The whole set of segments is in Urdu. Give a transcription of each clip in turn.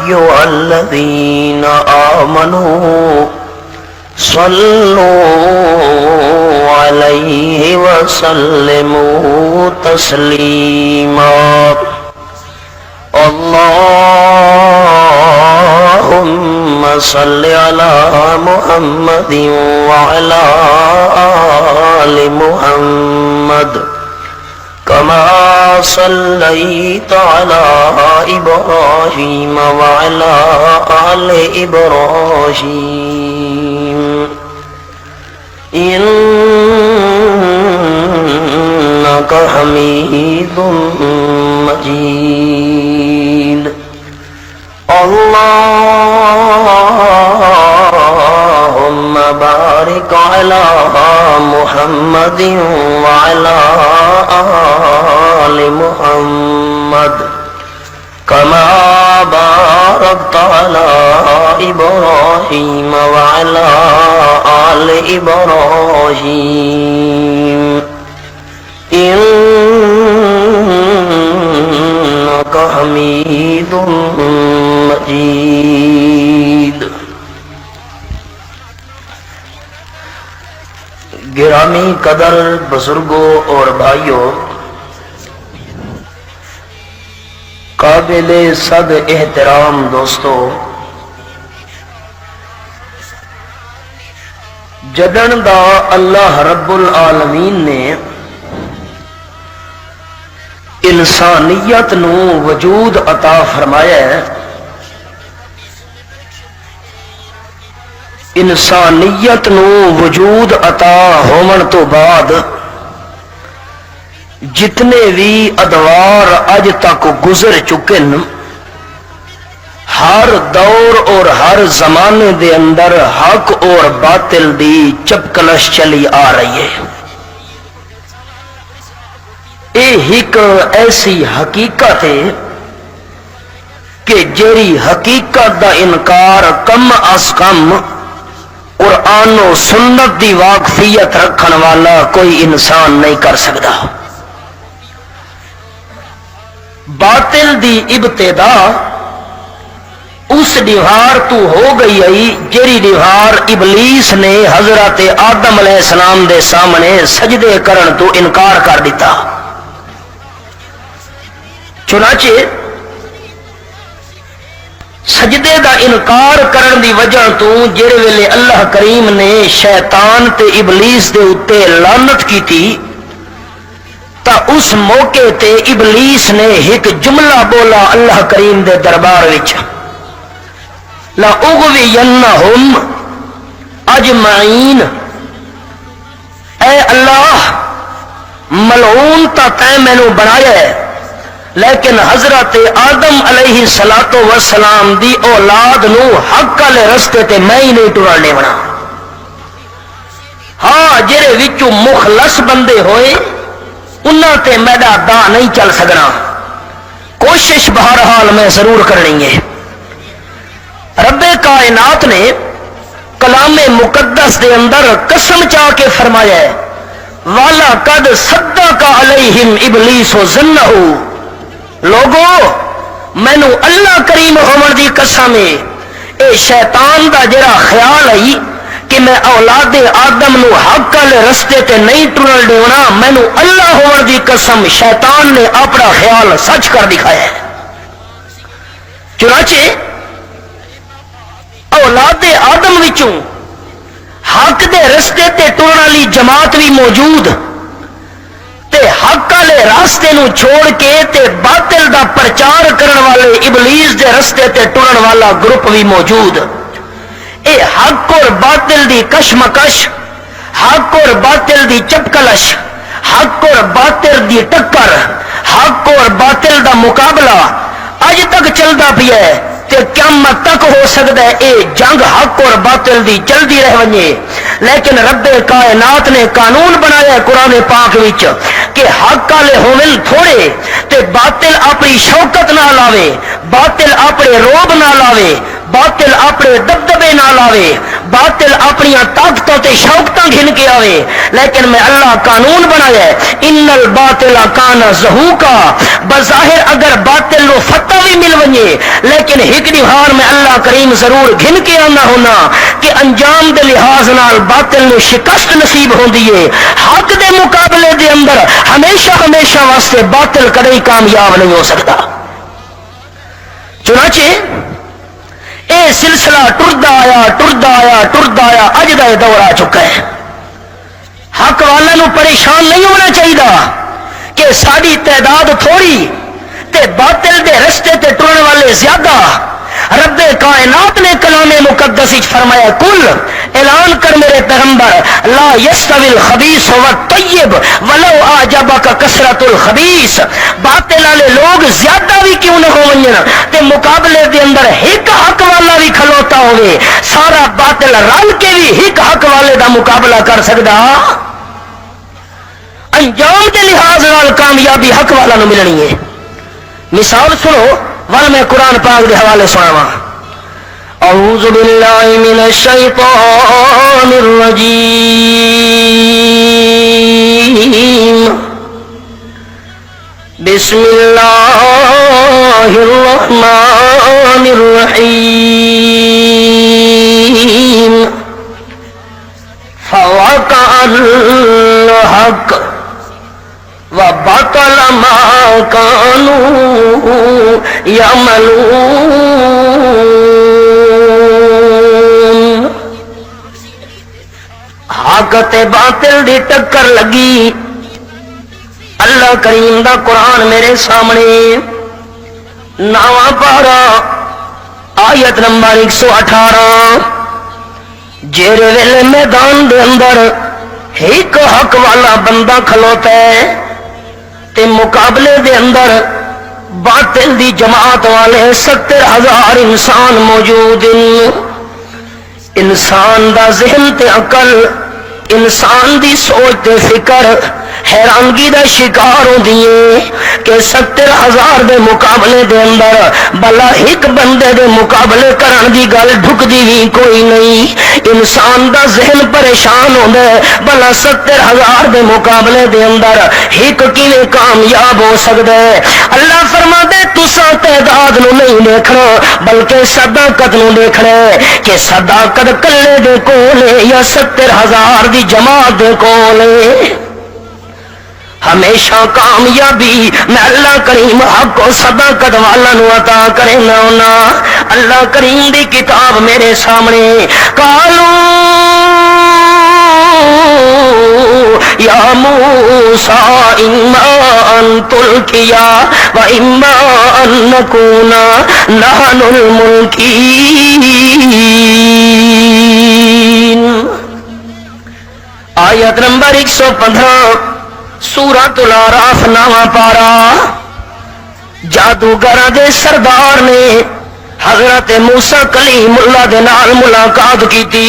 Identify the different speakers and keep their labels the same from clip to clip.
Speaker 1: أيها الذين آمنوا صلوا عليه وسلموا تسليما اللهم صل على محمد وعلى آل محمد كما صليت على إبراهيم وعلى آل إبراهيم إنك حميد مجيد اللهم بارك على محمد وعلى آل محمد كما باركت على إبراهيم وعلى آل إبراهيم إنك حميد مجيد. گرامی قدر بزرگوں اور بھائیوں، قابل صد احترام دوستو، جدن دا اللہ رب العالمین نے انسانیت نو وجود عطا فرمایا ہے. انسانیت نو وجود عطا ہومن تو بعد جتنے بھی ادوار اج تک گزر چکے ہیں، ہر دور اور ہر زمانے دے اندر حق اور باطل دی چپکلش چلی آ رہی ہے. یہ ایک ایسی حقیقت ہے کہ جیری حقیقت دا انکار کم از کم قرآن و سنت دی واقفیت رکھن والا کوئی انسان نہیں کر سکتا. باطل دی ابتدا اس دیوار تو ہو گئی ہے جیری دیوار ابلیس نے حضرت آدم علیہ السلام دے سامنے سجدے کرن تو انکار کر دیتا. چنانچہ سجدے دا انکار کرن دی وجہ تو جڑے ویلے اللہ کریم نے شیطان تے ابلیس دے اتے لعنت کی تھی تا اس موقع تے ابلیس نے ایک جملہ بولا اللہ کریم دے دربار وچ، لا اغوینہم اجمعین، اے اللہ ملعون تا تے مینوں بنایا ہے، لیکن حضرت آدم علیہ السلام دی اولاد نو حق والے رستے تے میں ہی نہیں ٹرن دینا. ہاں جڑے وچوں مخلص بندے ہوئے انہاں تے میرا دا نہیں چل سکنا، کوشش بہرحال میں ضرور کرنی ہے. رب کائنات نے کلام مقدس دے اندر قسم چاہ کے فرمایا ہے والا قد صدق علیہم ابلیس ظنہ، لوگو مینو اللہ کریم ہومن دی قسم ہے اے شیطان دا جڑا خیال ہے کہ میں اولاد آدم نو حق والے رستے تے نہیں ٹرن دینا، مینو اللہ ہومن دی قسم شیطان نے اپنا خیال سچ کر دکھایا ہے. چنانچہ اولاد آدم وچوں حق دے رستے تے ٹرن والی جماعت بھی موجود تے حق والے راستے نو چھوڑ کے تے باطل دا پرچار کرن والے ابلیس دے رستے تے ٹرن والا گروپ بھی موجود. اے حق اور باطل دی کشمکش، حق اور باطل دی چپکلش، حق اور باطل دی ٹکر، حق اور باطل دا مقابلہ اج تک چلدا پیا ہے تے قیامت تک ہو سکتا ہے اے جنگ حق اور باطل دی چلدی رہ ونجے. لیکن رب کائنات نے قانون بنایا ہے قرآن پاک وچ کہ حق والے ہوون تھوڑے تے باطل اپنی شوکت نہ لاوے، باطل اپنے روب نہ لاوے، باطل اپنے دبدبے نہ لاوے، باطل اپنی طاقتوں تے شوکتاں گھن کے آوے. لیکن میں اللہ قانون بنایا ہے ان الباطل کان زہوقا، بظاہر اگر باطل نو فتح بھی مل ونجے لیکن ایک دیوار میں اللہ کریم ضرور گھن کے آنا ہونا کہ انجام دے لحاظ نال باطل نو شکست نصیب ہوندی ہے، حق دے مقابلے دے اندر ہمیشہ ہمیشہ واسطے باطل کدی کامیاب نہیں ہو سکتا۔ چنانچہ اے سلسلہ ٹردا آیا اج دا دور آ چکا ہے۔ حق والوں پریشان نہیں ہونا چاہیے کہ ساری تعداد تھوڑی تے باطل دے رستے تے ٹرن والے زیادہ۔ رب کائنات نے کلام مقدس فرمایا کل اعلان کر میرے پیغمبر لا یستوی الخبیث والطیب ولو اعجبک کثرت الخبیث، باطل والے لوگ زیادہ بھی کیوں نہ ہون تے مقابلے دے اندر ایک حق والا بھی کھلوتا ہوئے، سارا باطل رل کے بھی ایک حق والے دا مقابلہ کر سکدا، انجام کے لحاظ نال کامیابی حق والا نو ملنی ہے۔ مثال سنو ول میں قرآن پاک دے حوالے سناواں۔ اعوذ باللہ من الشیطان الرجیم، بسم اللہ الرحمن الرحیم، فوقع الحق وبطل ما كانوا يعملون۔ حق تے باطل دی ٹکر لگی، اللہ کریم دا قرآن میرے سامنے، نواں پارا آیت نمبر 118۔ جیرے ویلے میدان دے اندر ایک حق والا بندہ کھلوتا ہے تے مقابلے دے اندر باطل دی جماعت والے 70,000 انسان موجود ہیں۔ انسان دا ذہن تے عقل، انسان دی سوچ تے فکر حیرانگی دا شکار ہوندی ہے کہ 70,000 دے مقابلے دے اندر بلا ایک بندے دے مقابلے کرن دی گل ڈھکدی بھی کوئی نہیں۔ انسان دا ذہن پریشان ہوندا ہے بلا 70,000 دے مقابلے دے اندر ایک کیویں کامیاب ہو سکدا ہے۔ اللہ فرماندے تساں تعداد نو نہیں دیکھنا بلکہ صداقت نو دیکھنا ہے کہ صداقت کلے دے کول ہے یا 70,000 دی جماعت دے کول ہے۔ ہمیشہ کامیابی میں اللہ کریم حق و صداقت والا نو عطا کرے نا۔ اللہ کریم دی کتاب میرے سامنے، قالوا یا موسیٰ اما ان تلقیا و اما ان نکون نحن الملقین۔ آیت نمبر 115 سورۃ الاعراف نواں پارا۔ جادوگراں دے سردار نے حضرت موسیٰ کلیم اللہ دے نال ملاقات کیتی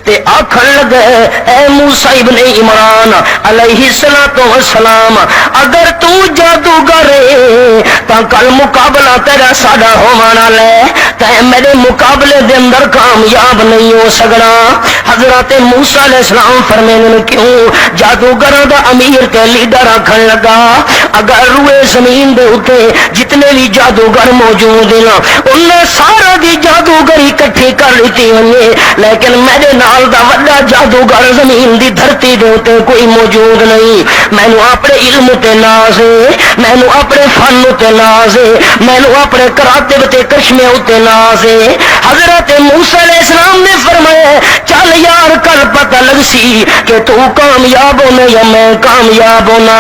Speaker 1: تے آکھن لگے اے موسیٰ ابن عمران علیہ السلام، اگر تو جادوگر ہے تا کل مقابلہ تیرا ساڈا ہووان والا ہے تے میرے مقابلے دے اندر کامیاب نہیں ہو سکنا۔ حضرت موسیٰ علیہ السلام فرمانے کیوں؟ جادوگراں دا امیر تے لیڈر آکھن لگا اگر روئے زمین دے اوتے جتنے بھی جادوگر موجود ہیں انہیں سارا دی جادوگری اکٹھی کر لیتی ہوئے لیکن میرے نال دا وڈا جادوگر زمین دی دھرتی دے اوتے کوئی موجود نہیں۔ میں نو اپنے علم تے ناز ہے، میں نو اپنے فن تے ناز ہے، میں نو اپنے کراتب تے کرشمے تے ناز ہے۔ حضرت موسیٰ علیہ السلام نے فرمایا چل یار کل پتہ لگ سی کہ تو کامیاب ہونا یا میں کامیاب ہونا۔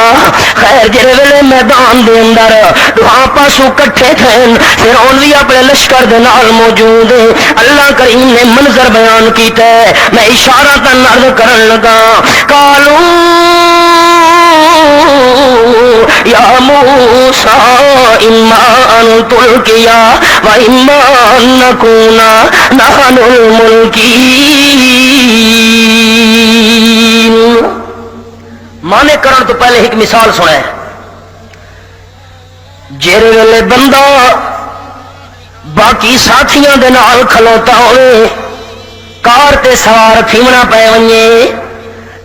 Speaker 1: خیر جڑے ویلے میدان دے اندر دعا پاسوں کٹھے تھے فرعون بھی اپنے لشکر دے نال موجود ہے۔ اللہ کریم نے منظر بیان کیتا ہے، میں اشارہ تن عرض کرن لگا قالوا یا موسیٰ اما ان تلقیا و اما ان نکون نحن الملقین۔ مانے کرن تو پہلے ایک مثال سنا ہے، جیرے ویلے بندہ باقی ساتھیاں دے نال کھلوتا ہوئے کار تے سوار پھیمنا پے ونجے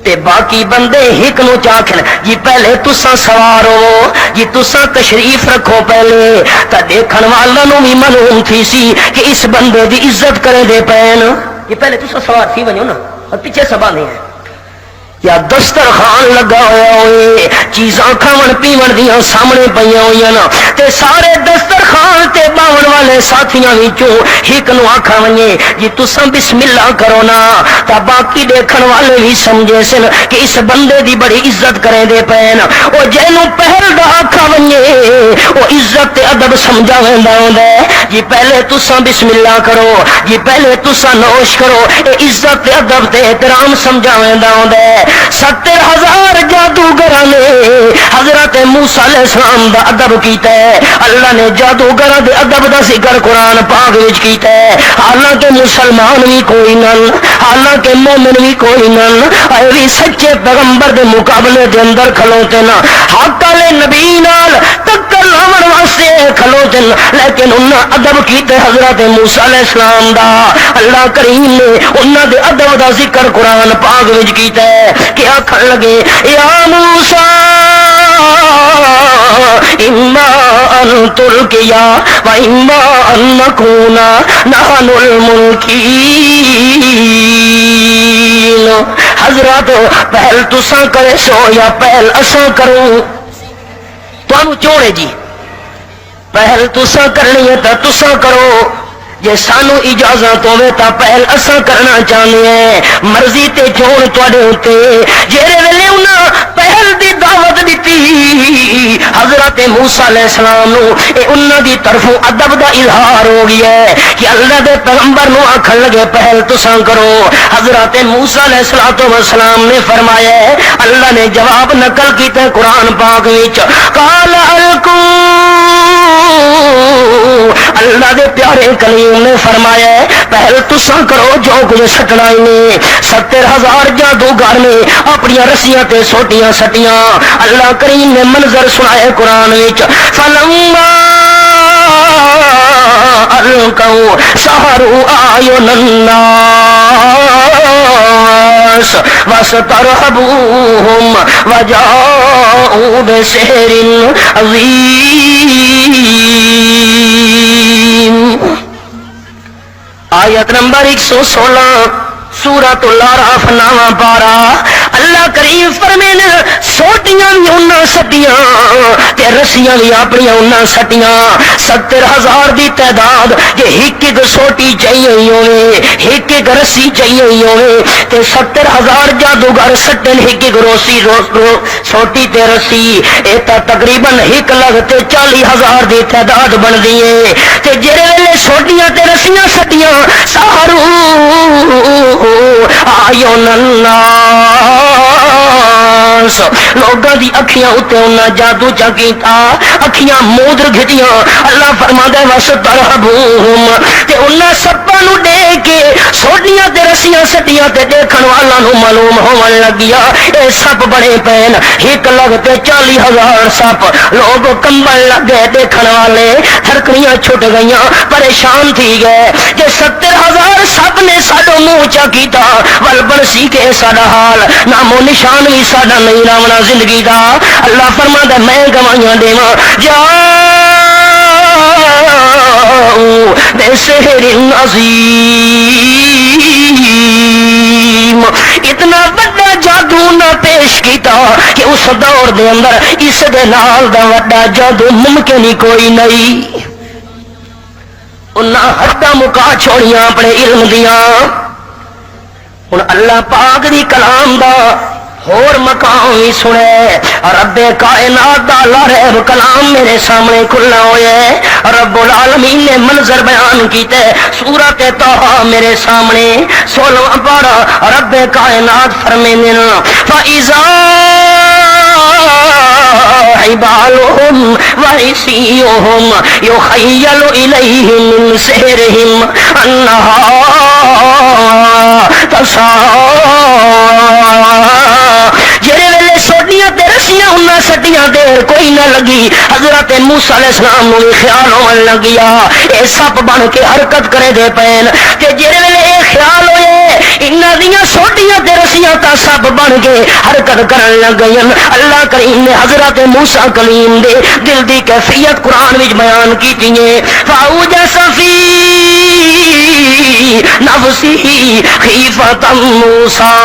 Speaker 1: تے باقی بندے ہک نو چاکھن جی پہلے تساں سوار ہو جی تساں تشریف رکھو پہلے تا دیکھن والا نو بھی معلوم تھی سی کہ اس بندے دی عزت کرے دے پین جی پہلے تساں سوار تھی ونجو نا اور پیچھے سبا نہیں ہے یا دسترخوان لگا ہوا ہوئے چیزاں کھاون پیون دیاں سامنے پیاں ہوئی نا تے سارے دسترخوان تے باون والے ساتھیاں وچوں ہک نو آکھا ونجے جی تساں بسم اللہ کرو نا تا باقی دیکھن والے بھی سمجھے سن کہ اس بندے دی بڑی عزت کرے دے پین او جینوں پہل دا آکھا ونجے او عزت تے ادب سمجھا ویندا ہوندا ہے جی پہلے تساں بسم اللہ کرو جی پہلے تساں نوش کرو اے عزت تے ادب تے احترام سمجھا ویندا ہوندا ہے 70,000 جادوگراں نے حضرت موسیٰ علیہ السلام دا ادب کیتا ہے اللہ نے جادوگراں دے ادب دا ذکر قرآن پاک وچ کیتا ہے حالانکہ مسلمان بھی کوئی نن حالانکہ مومن بھی کوئی نن اے بھی سچے پیغمبر دے مقابلے دے اندر کھلوتے نا حق والے نبی نال ٹکر لاون واسطے کھلوتے لیکن انہاں ادب کیتے حضرت موسیٰ علیہ السلام دا اللہ کریم نے انہاں دے ادب دا ذکر قرآن پاک وچ کیتا ہے کہ آکھن لگے یا موسیٰ اما ان تلقیا و اما ان نکون نحن الملکین حضرات پہل تساں کرے سو یا پہل اساں کروں تانوں چوڑے جی پہل تساں کرنی ہے تا تساں کرو جے سانو اجازت ہوے تا پہل اساں کرنا چاہنے ہیں مرضی تے چون تواڈے ہوتے جڑے ویلے انہاں پہل دی دعوت دتی حضرت موسیٰ علیہ السلام نو اے انہاں دی طرفوں ادب دا اظہار ہو گیا ہے کہ اللہ دے پیغمبر نو آکھن لگے پہل تساں کرو حضرت موسیٰ علیہ السلام نے فرمایا ہے اللہ نے جواب نقل کیتا قرآن پاک وچ قال القوا اللہ دے پیارے کلیم نے فرمایا ہے پہل تساں کرو جو کچھ سٹنا ہی 70,000 جادوگر نے اپنی رسیاں تے سوٹیاں سٹیاں اللہ کریم نے منظر سنائے قرآن وچ فلما القوا سحروا اعین الناس واسترهبوهم وجاءوا بسحر عظیم آیت نمبر 116 سورۃ الاعراف نواں پارا اللہ کریم فرمینے سوٹیاں بھی انہاں سٹیاں تے رسیاں بھی اپنی انہاں سٹیاں 70,000 دی تعداد جے ایک ایک سوٹی چاہیے ہوئے ایک ایک رسی چاہیے ہوئے تے 70,000 جادوگر سٹن ایک ایک روسی سوٹی تے رسی اے تا تقریباً 1,40,000 دی تعداد بن دیئے تے جڑے ویلے سوٹیاں تے رسیاں سٹیاں سحرو آیون الناس لوگاں دی اکھیاں اتے انہاں جادو چا کیتا اکھیاں مودر گھٹیاں اللہ فرماتا ہے وَسْتَرْهَبُوهُمْ تے انہاں سپاں نو دے کے سوٹیاں تے رسیاں سٹیاں تے دیکھن والا نو معلوم ہون لگیا اے سپ بڑے پین 1,40,000 سپ لوگ کمبل لگ گئے دیکھن والے تھرکڑیاں چھٹ گئیاں پریشان تھی گئے کہ 70,000 سپ نے ساڈو منہ چا کیتا ول بنسی کے ساڈا حال نام و نشان بھی ساڈا نہیں راونا زندگی دا اللہ فرماتا میں گواہیاں دیواں جاؤ بے سحر عظیم اتنا بڑا جادو نہ پیش کیتا کہ اس دور دے اندر اس دے نال دا وڈا جادو ممکن ہی کوئی نہیں انہاں حداں مکا چھوڑیاں اپنے علم دیاں ہن اللہ پاک دی کلام دا اور مقام ہی سنے رب کائنات دا لاریب کلام میرے سامنے کھلا ہویا ہے رب العالمین نے منظر بیان کیتے سورۃ طٰہٰ میرے سامنے 16واں پارہ رب کائنات فرمیندے فَإِذَا حِبَالُهُمْ وَعِصِيُّهُمْ يُخَيَّلُ إِلَيْهِ مِنْ سِحْرِهِمْ أَنَّهَا تَسْعَىٰ جڑے ویلے سوٹیاں تے رسیاں انہاں سٹیاں دیر کوئی نہ لگی حضرت موسیٰ علیہ السلام نو خیال ہون لگیا اے سپ بن کے حرکت کرے دے پین تے جڑے ویلے اے خیال ہوئے انہاں دیاں سوٹیاں تے رسیاں تا سب بن کے حرکت کرن لگ گئیں. اللہ کریم نے حضرت موسیٰ کلیم دے دل دی کیفیت قرآن وچ بیان کیتی ہے. فاوجس فی نفسی خیفۃ موسیٰ.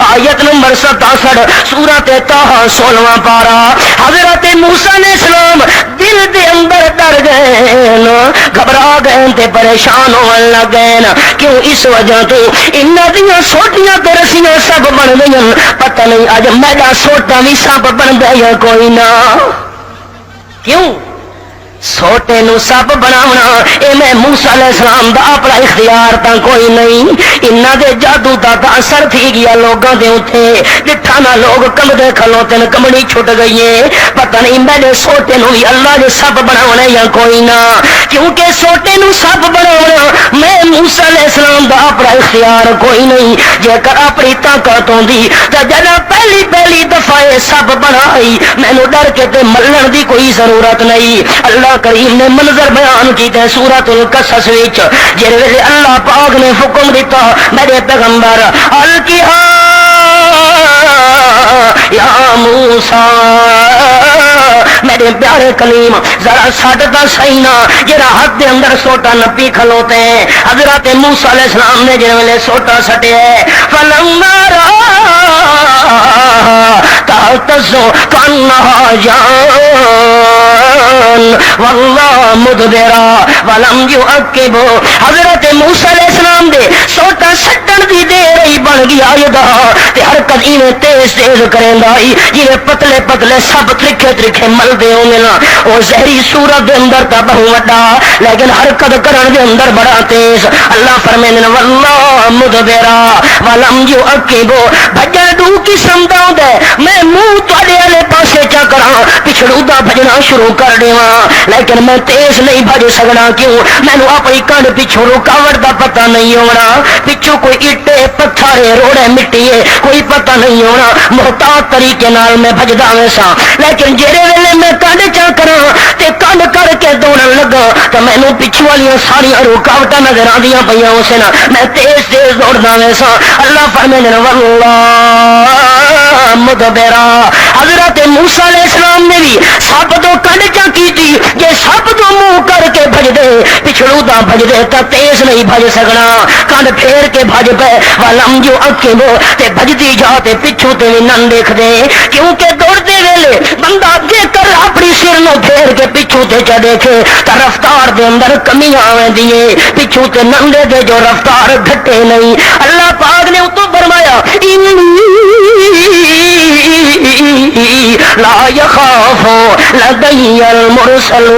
Speaker 1: آیت نمبر 67 سورۃ طٰہٰ 16واں پارہ. حضرت موسیٰ علیہ السلام دل دے اندر ڈر گئے، گھبرا گئے تے پریشان ہون لگ گئے. کیوں؟ اس وجہ تو انہاں دیاں سوٹیاں تے رسیاں سب بن گئیں. پتہ نہیں اج میرا سوٹا بھی سب بن گیا کوئی نہ. کیوں؟ سوٹے نو سب بناونا اے میں موسیٰ علیہ السلام دا اپنا اختیار تا کوئی نہیں. انہاں دے جادو دا اثر تھی گیا لوگاں دے اوتے. ڈٹھا نہ لوگ کمدے کھلوتے نے، کمڑی چھٹ گئی ہے. پتہ نہیں میرے سوٹے نو بھی اللہ نے سب بناونا یا کوئی نہ. کیونکہ سوٹے نو سب بناونا میں موسیٰ علیہ السلام دا اپنا اختیار کوئی نہیں. جے کر اپنی طاقت ہوندی تے جڑا پہلی دفعہ سب بنائی مینوں ڈر کے تے ملن دی کوئی ضرورت نہیں. اللہ کریم نے منظر بیان کیتے ہیں سورۃ القصص وچ، جے ویلے اللہ پاک نے حکم دیتا میرے پیغمبر القیا یا موسیٰ، میرے پیارے کلیم ذرا سٹ دا صحیح نا جڑا ہاتھ دے اندر سوٹا نپی کھلوتے ہیں. حضرت موسیٰ علیہ السلام نے جے ویلے سوٹا سٹیا ہے فلما تہتز کانہا جان واللہ مدبرا ولم یعقب. حضرت موسیٰ علیہ السلام دے سوٹا سٹن دی دیر ہی بن گیا یدا تے حرکت ایویں تیز کریندا ہی جویں پتلے پتلے سب ترکھے ملدے ہوندے نا. او زہری صورت دے اندر تا بہت وڈا لیکن حرکت کرن دے اندر بڑا تیز. اللہ فرمائے نے واللہ مدبرا ولم یعقب. بھجن دو قسم دا ہوندا ہے، میں منہ تواڈے والے پاسے چا کراں پچھڑو دا بھجنا شروع کر دیواں لیکن میں تیز نہیں بھج سکنا. کیوں؟ مینوں اپنی کنڈ پچھوں رکاوٹ دا پتہ نہیں ہونا. پچھوں کوئی اٹے پتھر روڑے مٹی ہے کوئی پتہ نہیں ہونا. محتاط طریقے نال میں بھجدا ویسا لیکن جڑے ویلے میں کنڈ چا کراں تے کنڈ کر کے دوڑن لگا تے مینوں پچھوں والیاں ساریاں رکاوٹاں نظر آندیاں پیاں اسے نا میں تیز دوڑدا ویسا. اللہ فرمائے واللہ مدبرا. حضرت موسیٰ علیہ السلام نے بھی سب تو کنڈ چا کیتی جے سب تو منہ کر کے بھج دے پچھڑو دا بھج دے تا تیز نہیں بھج سکنا. کنڈ پھیر کے بھج پے ولم یعقب تے بھجدی جا تے پچھوں تے بھی نن دیکھ دے. کیونکہ دوڑتے ویلے بندہ جے کر اپنی سر نو پھیر کے پچھوں تے چا دیکھے تا رفتار دے اندر کمی آوندی ہے. پچھوں تے نن دے جو رفتار گھٹے نہیں. اللہ پاک نے اتوں فرمایا لا یخاف لدی المرسلون.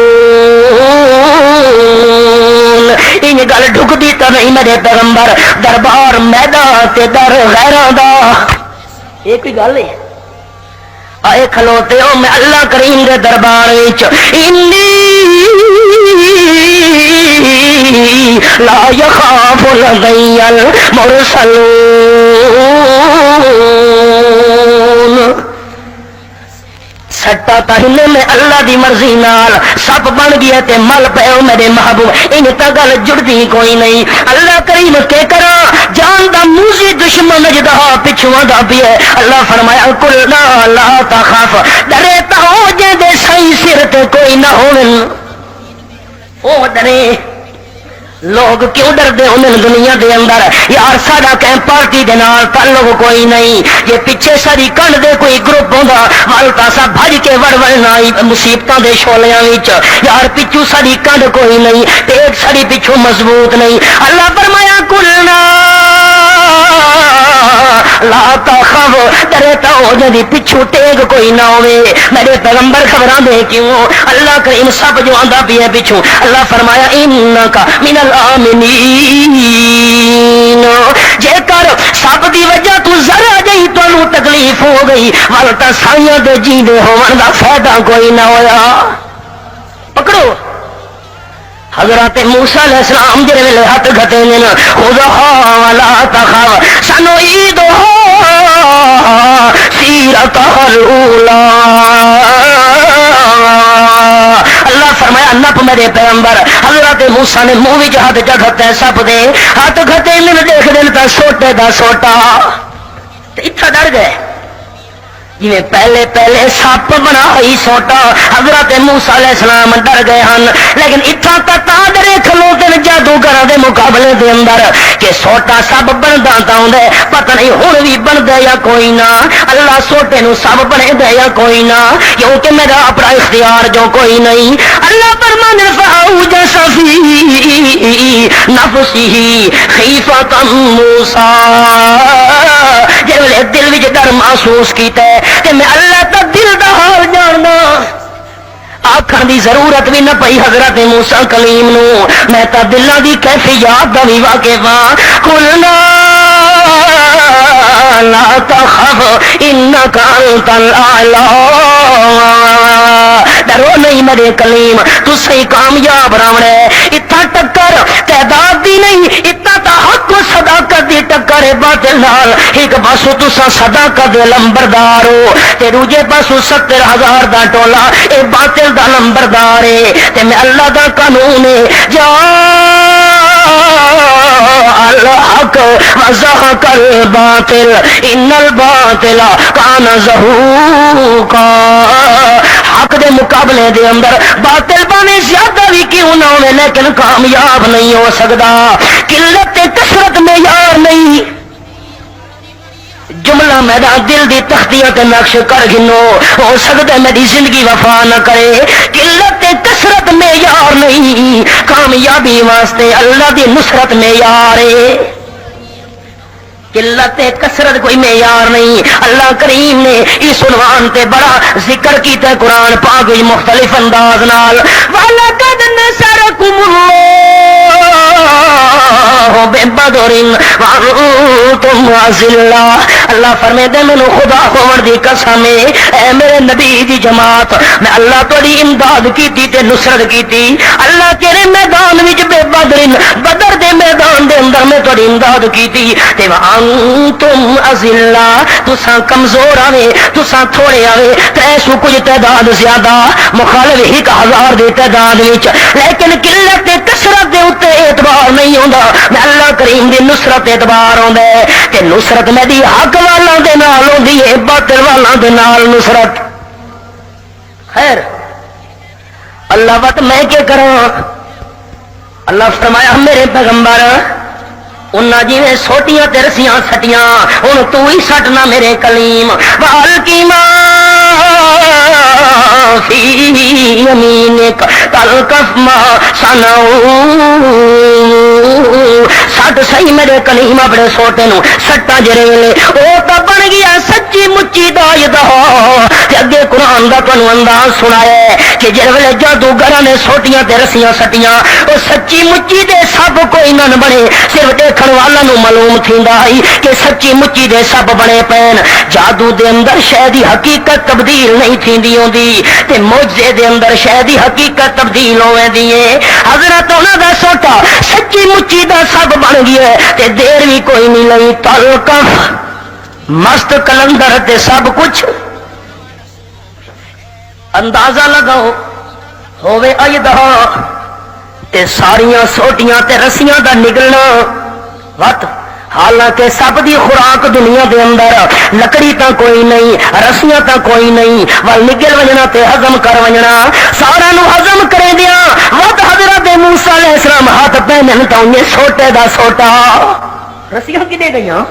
Speaker 1: ان گل ڈھکدی تو نہیں میرے پیغمبر دربار میدان تے در غیراں دا. یہ کوئی گل ہے؟ آئے کھلوتے ہو میں اللہ کریم دے دربار وچ انی لا یخاف لدی المرسلون. سٹا تہنے میں اللہ دی مرضی نال سب بن گیا تے مل پے میرے محبوب. ان تا گل جڑدی کوئی نہیں. اللہ کریم کے کرا جان دا موزی دشمن جدا پچھواں دا بھی ہے. اللہ فرمایا قلنا لا تخاف، ڈرے تا ہو جے دے سائیں سر تے کوئی نہ ہون. او ڈرے لوگ کیوں ڈردے انہیں دنیا دے اندر یار ساڈا کہیں پارٹی دے نال تعلق کوئی نہیں. یہ پیچھے ساری کنڈ دے کوئی گروپ ہوندا والتا سا بھج کے وڑنا مصیبتاں دے شولیاں وچ یار پچھوں ساری کنڈ کوئی نہیں ٹیک ساری پچھوں مضبوط نہیں. اللہ فرمایا کلنا لا تخف، ڈرے تا ہو جدی پچھوں ٹیک کوئی نہ ہوے. میرے پیغمبر خبراں دے کیوں اللہ کریم سب جو آندا پیا پچھوں. اللہ فرمایا انکا من الآمنین. جے کر سب دی وجہ تو ذرا جئی تانوں تکلیف ہو گئی ول تا سائیاں دے جیندے ہون دا فائدہ کوئی نہ ہویا. پکڑو حضرت موسیٰ علیہ السلام جڑے ویلے ہاتھ گھٹے نے خذھا ولا تخف سنعیدھا سیرتھا الاولی. اللہ فرمایا نپ میرے پیغمبر حضرت موسیٰ نے منہ وچ ہاتھ چا کھتے سپ دے ہاتھ کھتے میں دیکھ دین تا سوٹے دا سوٹا اتنا ڈر گئے جی پہلے پہلے سپ بنا ہی سوٹا حضرت موسیٰ علیہ السلام ڈر گئے ہن لیکن اتنا تا ڈرے کھلوتے نے جادوگراں دے مقابلے دے اندر کہ سوٹا سب بندا تاؤں دے پتہ نہیں ہن بھی بندا یا کوئی نہ اللہ سوٹے نو سب بنے دے یا کوئی نہ کیونکہ میرا اپنا اختیار جو کوئی نہیں اللہ فرمانے فاوجس فی نفسہ خیفۃ موسیٰ جے دل وچ ڈر محسوس کیتا ہے کہ میں اللہ تا دل دا حال جاننا آکھن دی ضرورت بھی نہ پئی حضرت موسیٰ کلیم نو میں تا دلاں دی کیفیات دا بھی واقف ہاں قلنا لا تخف انک انت الاعلی ڈرو نہیں میرے کلیم تو صحیح کامیاب راونے اتنا ٹکر تعداد دی نہیں اتنا تا حق و صداقت دی ٹکر ہے باطل نال ایک پاسو تسا صداقت دے لمبردار ہو تے دوجے پاسو 70,000 دا ٹولا اے باطل دا لمبردار ہے تے میں اللہ دا قانون ہے جا الحق وزهق الباطل ان الباطل کان زهوقا حق دے مقابلے دے اندر باطل بانے زیادہ بھی کیوں نہ ہوئے لیکن کامیاب نہیں ہو سکتا قلت کثرت میں یار نہیں جملہ میدان دل دی تختیاں تے نقش کر گنو ہو سکتا ہے میری زندگی وفا نہ کرے قلت کثرت میں یار نہیں کامیابی واسطے اللہ دی نصرت میں یار ہے قلت کثرت کوئی معیار نہیں اللہ کریم نے اس عنوان تے بڑا ذکر کیتا قرآن پاک وچ مختلف انداز نال وَلَقَدْ نَصَرَكُمُ اللَّهُ بِبَدْرٍ وَأَنْتُمْ أَذِلَّةٌ اللہ فرمیندے مینوں خدا ہون دی قسم اے میرے نبی دی جماعت میں اللہ تیری امداد کیتی تے نصرت کیتی اللہ تیرے میدان وچ بے بدرن بدر دے میدان دے اندر میں تیری امداد کیتی تے تم ازلہ تساں کمزور آوے تساں تھوڑے آوے 300 کچھ تعداد زیادہ مخالف 1000 دی تعداد وچ لیکن قلت کثرت دے اوتے اعتبار نہیں ہوندا میں اللہ کریم دی نصرت اعتبار ہوندا ہے تے نصرت میری حق والاں دے نال ہوندی ہے باطل والاں دے نال نصرت خیر اللہ وقت میں کیا کراں اللہ فرمایا میرے پیغمبر انہاں جویں سوٹیاں تے رسیاں سٹیاں ہن تو ہی سٹنا میرے کلیم والکی ما فی یمینک تلقف ما صنعوا سٹ صحیح میرے کلیم اپنے سوٹے نو سٹا جریلے او تا بن گیا سچی مچی دایدا تے اگے قرآن دا تانوں انداز سنایا کہ جے ویلے جادوگراں نے سوٹیاں تے رسیاں سٹیاں او سچی مچی دے سب کوئی نہ بنے صرف دیکھن والا نو معلوم تھیندا ہے کہ سچی مچی دے سب بنے پین جادو دے اندر شے دی حقیقت تبدیل نہیں تھیندی ہوندی تے معجزے دے اندر شے دی حقیقت تبدیل ہوویندی ہے حضرت انہاں دا سوٹا سچی مچی دا سب بن گیا تے دیر بھی کوئی نہیں لئی تلقف مست کلندر تے سب کچھ اندازہ لگاؤ ہووے ایدہ تے ساریاں سوٹیاں تے رسیاں دا نگلنا وقت حالانکہ سب دی خوراک دنیا دے اندر لکڑی تا کوئی نہیں رسیاں تا کوئی نہیں ول نگل ونجنا تے ہضم کر ونجنا سارا نو ہضم کرے دیا وقت حضرت موسیٰ علیہ السلام ہاتھ پہنن تا انہیں سوٹے دا سوٹا رسیاں کی دے گئیاں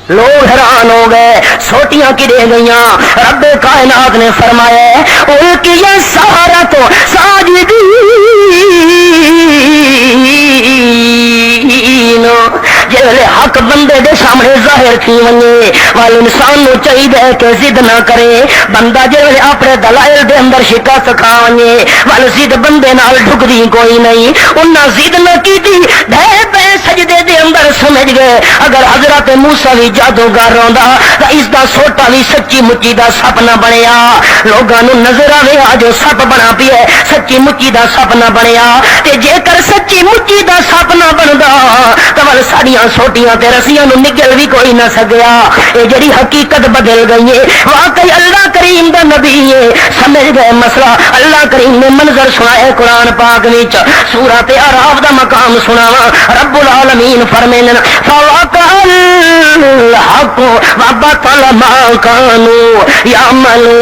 Speaker 1: لوگ حیران ہو گئے سوٹیاں کی دے گئیاں رب کائنات نے فرمایا القیا السحرۃ ساجدین جلے حق بندے دے سامنے ظاہر تھی ونجے وال انسان نو چاہیے کہ ضد نہ کرے بندہ جلے اپنے دلائل دے اندر شکست کھا ونجے وال ضد بندے نال ڈھکدی کوئی نہیں انہاں ضد نہ کیتی ڈھے پے سجدے دے اندر سمجھ گئے اگر حضرت موسیٰ بھی جادوگر روندا تے اس دا سوٹا بھی سچی مچی دا سپ نہ بنیا لوگاں نو نظر آوے آ جو سپ بنا پیا سچی مچی دا سپ نہ بنیا تے جے کر سچی مچی دا سپ نہ بندا تے ول ساڈیاں سوٹیاں تے رسیاں نو نگل نال بھی کوئی نہ سگیا. یہ جڑی حقیقت بدل گئی ہے واقعی اللہ کریم دا نبی ہے. سمجھ گئے مسئلہ. اللہ کریم نے منظر سنائے قرآن پاک وچ. سورۃ اعراف دا مقام سناواں. رب العالمین فرمائیں فوقع الحق وبطل ما كانوا يعملون.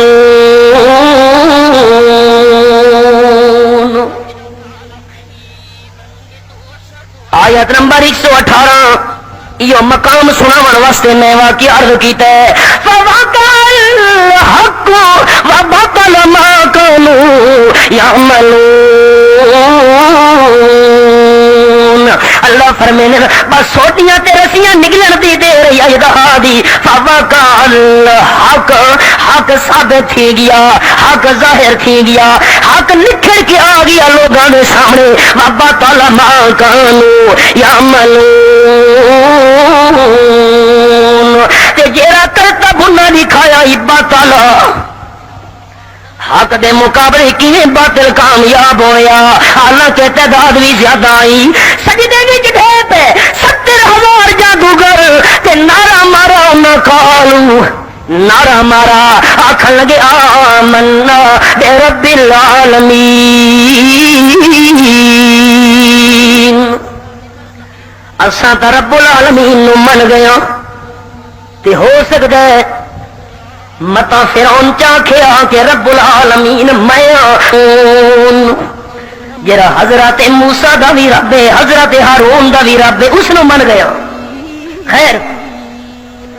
Speaker 1: آیت نمبر 118 یہ مقام سناون واسطے میں واقعہ عرض کیتا ہے. فوقع الحق وبطل ما كانوا يعملون. اللہ فرمائے بس سوٹیاں تے رسیاں نکلن دی دے رہی اجدہا دی. فوقع الحق حق ثابت تھی گیا, حق ظاہر تھی گیا, حق نکھڑ کے آ گیا لوگاں دے سامنے. وبطل ما كانوا يعملون. تے جیڑا کرتا بھنا دکھایا باطل حق دے مقابلے کیویں باطل کامیاب ہویا. حالانکہ تعداد بھی زیادہ آئی. سجدے وچ ڈھے پے 70,000 جادوگر تے نعرہ مارا نہ کالو نعرہ مارا آکھن لگے آمنا برب العالمین. اساں تے رب العالمین نو من گیا. تے ہو سکدا ہے متا فرعون چاکھیا کہ رب العالمین میں ہوں. جرا حضرت موسیٰ دا بھی رب ہے, حضرت ہارون دا بھی رب ہے, اس نو من گیا. خیر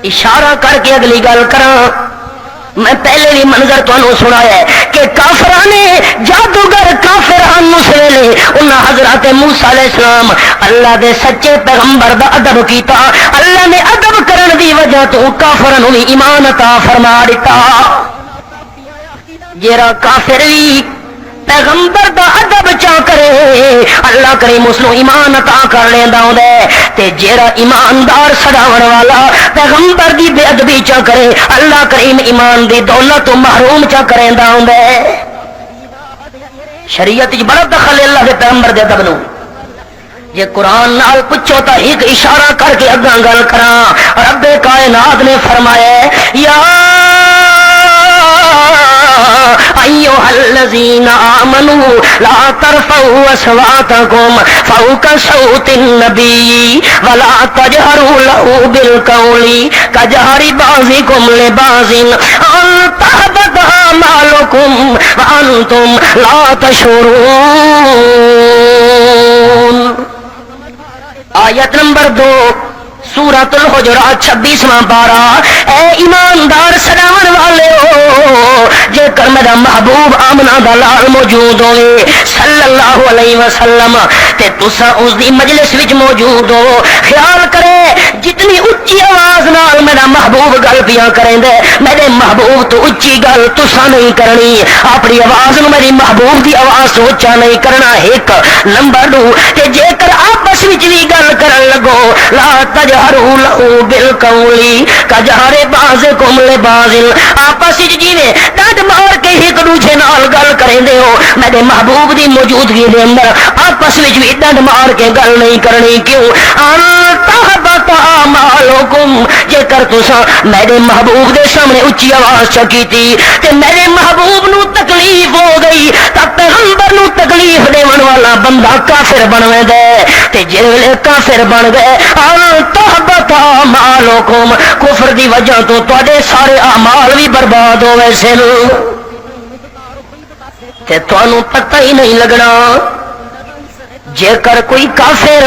Speaker 1: اشارہ کر کے اگلی گل کراں. میں پہلے بھی منظر تمہیں سنایا ہے کہ کافرانے جادوگر کافران نسویلے انہاں حضرت موسیٰ علیہ السلام اللہ دے سچے پیغمبر دا ادب کیتا. اللہ نے ادب کرن دی وجہ تو کافرانوں بھی ایمان عطا فرما دیتا. جیڑا کافر بھی پیغمبر دا ادب چا کرے اللہ کریم اس نو ایمان عطا کر لیندا ہوندا ہے. تے جیڑا ایماندار سڑاون والا پیغمبر دی بے ادبی چا کرے اللہ کریم ایمان دی دولت تو محروم چا کریندا ہوندا ہے. شریعت وچ بڑا دخل ہے اللہ دے پیغمبر دے ادب نو. جے قرآن نال پوچھو تا ایک اشارہ کر کے اگاں گل کراں. رب کائنات نے فرمایا یا ایھا الذین آمنوا لا ترفعوا اصواتکم فوق صوت النبی ولا تجهروا له بالقول كجهر بعضکم لبعض ان تحبط اعمالکم وانتم لا تشعرون. آیت نمبر 2 سورۃ الحجرات 26واں پارہ. اے ایماندار سلاون والے ہو جے کر میرا محبوب آمنہ دا لال موجود ہوئے صلی اللہ علیہ وسلم تے تسا اس دی مجلس وچ موجود ہو. خیال کرے جتنی اچھی آواز نال میرا محبوب گل پیا کریں دے میرے محبوب تو اچھی گل تسا نہیں کرنی. اپنی آواز نو میری محبوب دی آواز تو اچھا نہیں کرنا. ایک نمبر 2 تے جے کر آپس وچ بھی گل کرن لگو لا تجہروا لہ بالقول کجہر بعضکم لبعض. آپس وچ جیویں ڈڈ مار کے ایک دوسرے نال گل کریندے ہو میرے محبوب دی موجودگی دے اندر آپس وچ بھی ڈڈ مار کے گل نہیں کرنی. کیوں ان تحبط اعمالکم جے کر تساں میرے محبوب دے سامنے اچھی آواز چکیتی تے میرے محبوب نو تکلیف ہو گئی تا پیغمبر نو تکلیف دیون والا بندہ کافر بنوے دے. تے جے ویلے کافر بن گئے ان تحبط اعمالکم کفر دی وجہ تو تواڈے سارے اعمال بھی برباد ہوئے سن تے تانوں پتہ ہی نہیں لگنا. جے کر کوئی کافر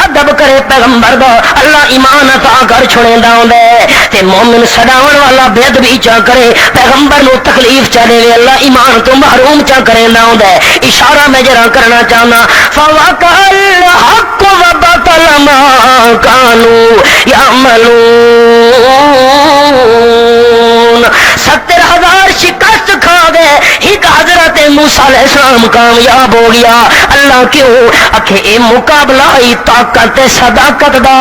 Speaker 1: ادب کرے پیغمبر دا اللہ ایمان عطا کر چھوڑیندا ہوندا ہے تے مومن سڑاون والا بے ادبی چا کرے پیغمبر نو تکلیف چا دے اللہ ایمان تو محروم چا کریندا ہوندا ہے. اشارہ میں ذرا کرنا چاہنا فوقع الحق وبطل ما كانوا يعملون. 70,000 شکست کھا گئے ایک حضرت موسیٰ علیہ السلام کامیاب ہو گیا. اللہ کیوں آکھے اے مقابلہ ہی طاقت صداقت دا.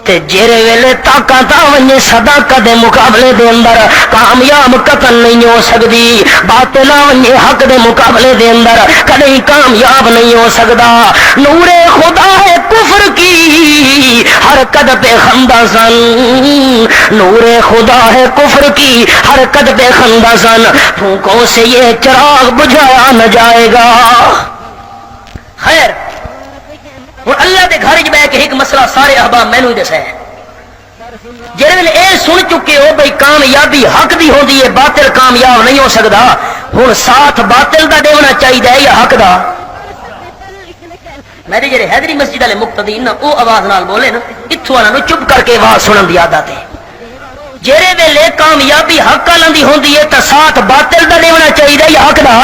Speaker 1: تے جیرے ویلے طاقت آویں صداقت دے مقابلے دے اندر کامیاب قتل نہیں ہو سکتی، باطل آویں حق دے مقابلے دے اندر کدی کامیاب نہیں ہو سکتا۔ نور خدا ہے کفر کی حرکت پہ خندہ زن، نور خدا ہے کفر کی حرکت پہ خندہ زن، پھونکوں سے یہ چراغ بجھایا نہ جائے گا۔ خیر ہوں اللہ دے گھر چ بہ کے ایک مسئلہ سارے احباب مینوں ہی دسا ہے، جہے ویلے اے سن چکے ہو بھئی کامیابی حق دی ہوندی ہے، باطل کامیاب نہیں ہو سکتا، ہن ساتھ باطل دا دیونا چاہیے یا حق دا؟ میرے جڑے حیدری مسجد والے مقتدین نا وہ آواز نال بولے نا، اتھوں والوں چپ کر کے آواز سنن دی عادت ہے۔ جہے ویلے کامیابی حق والوں دی ہوندی ہے تو ساتھ باطل دا دیونا چاہیے یا حق دا؟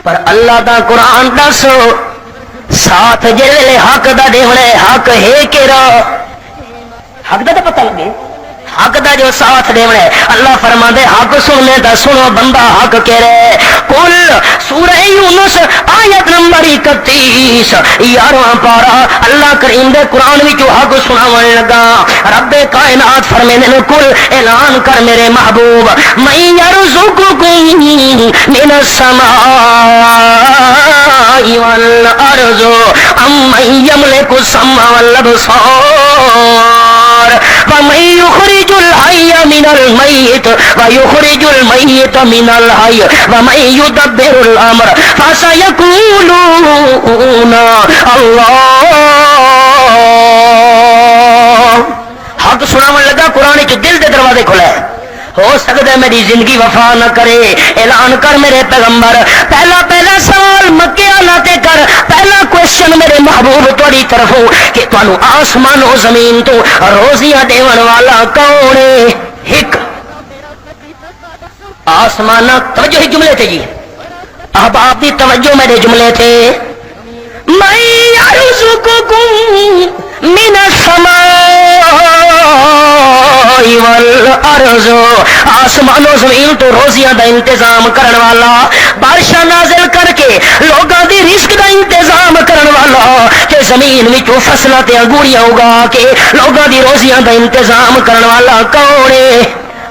Speaker 1: پر اللہ دا قرآن دس ساتھ جیلے حق دا دیونے حق ہے کیرا؟ حق دا پتہ لگے حق دا جو ساتھ دیونے اللہ فرما دے حق سننے دا سنو بندہ حق کہرے۔ کل سورہ یونس آیت نمبر 31 11واں پارا اللہ کریم دے قرآن وچوں حق سناون لگا۔ رب کائنات فرمیندے نے کل اعلان کر میرے محبوب من یرزقکم من السماء والارض امن یملک السمع والابصار ومن یخرج الحی من المیت ویخرج المیت من الحی ومن یدبر الامر فسیقولون اللہ۔ حق سناون لگا قرآن چ دل دے دروازے کھلے، ہو سکتا ہے میری زندگی وفا نہ کرے، اعلان کر میرے پیغمبر، پہلا سوال مکے والا تے کر، پہلا کوشچن میرے محبوب تہاڈی طرفوں کہ تانوں آسمان و زمین تو روزیاں دیون والا کون ہے؟ ایک آسمان، توجہ ہی جملے تھے جی احباب دی توجہ میرے جملے تھے، من یرزقکم من السماء والارض، آسمان و زمین تو روزیاں دا انتظام کرن والا، بارشاں نازل کر کے لوگاں دی رزق دا انتظام کرن والا، تے زمین وچوں فصلاں تے انگوریاں اگا کے لوگاں دی روزیاں دا انتظام کرن والا کون ہے؟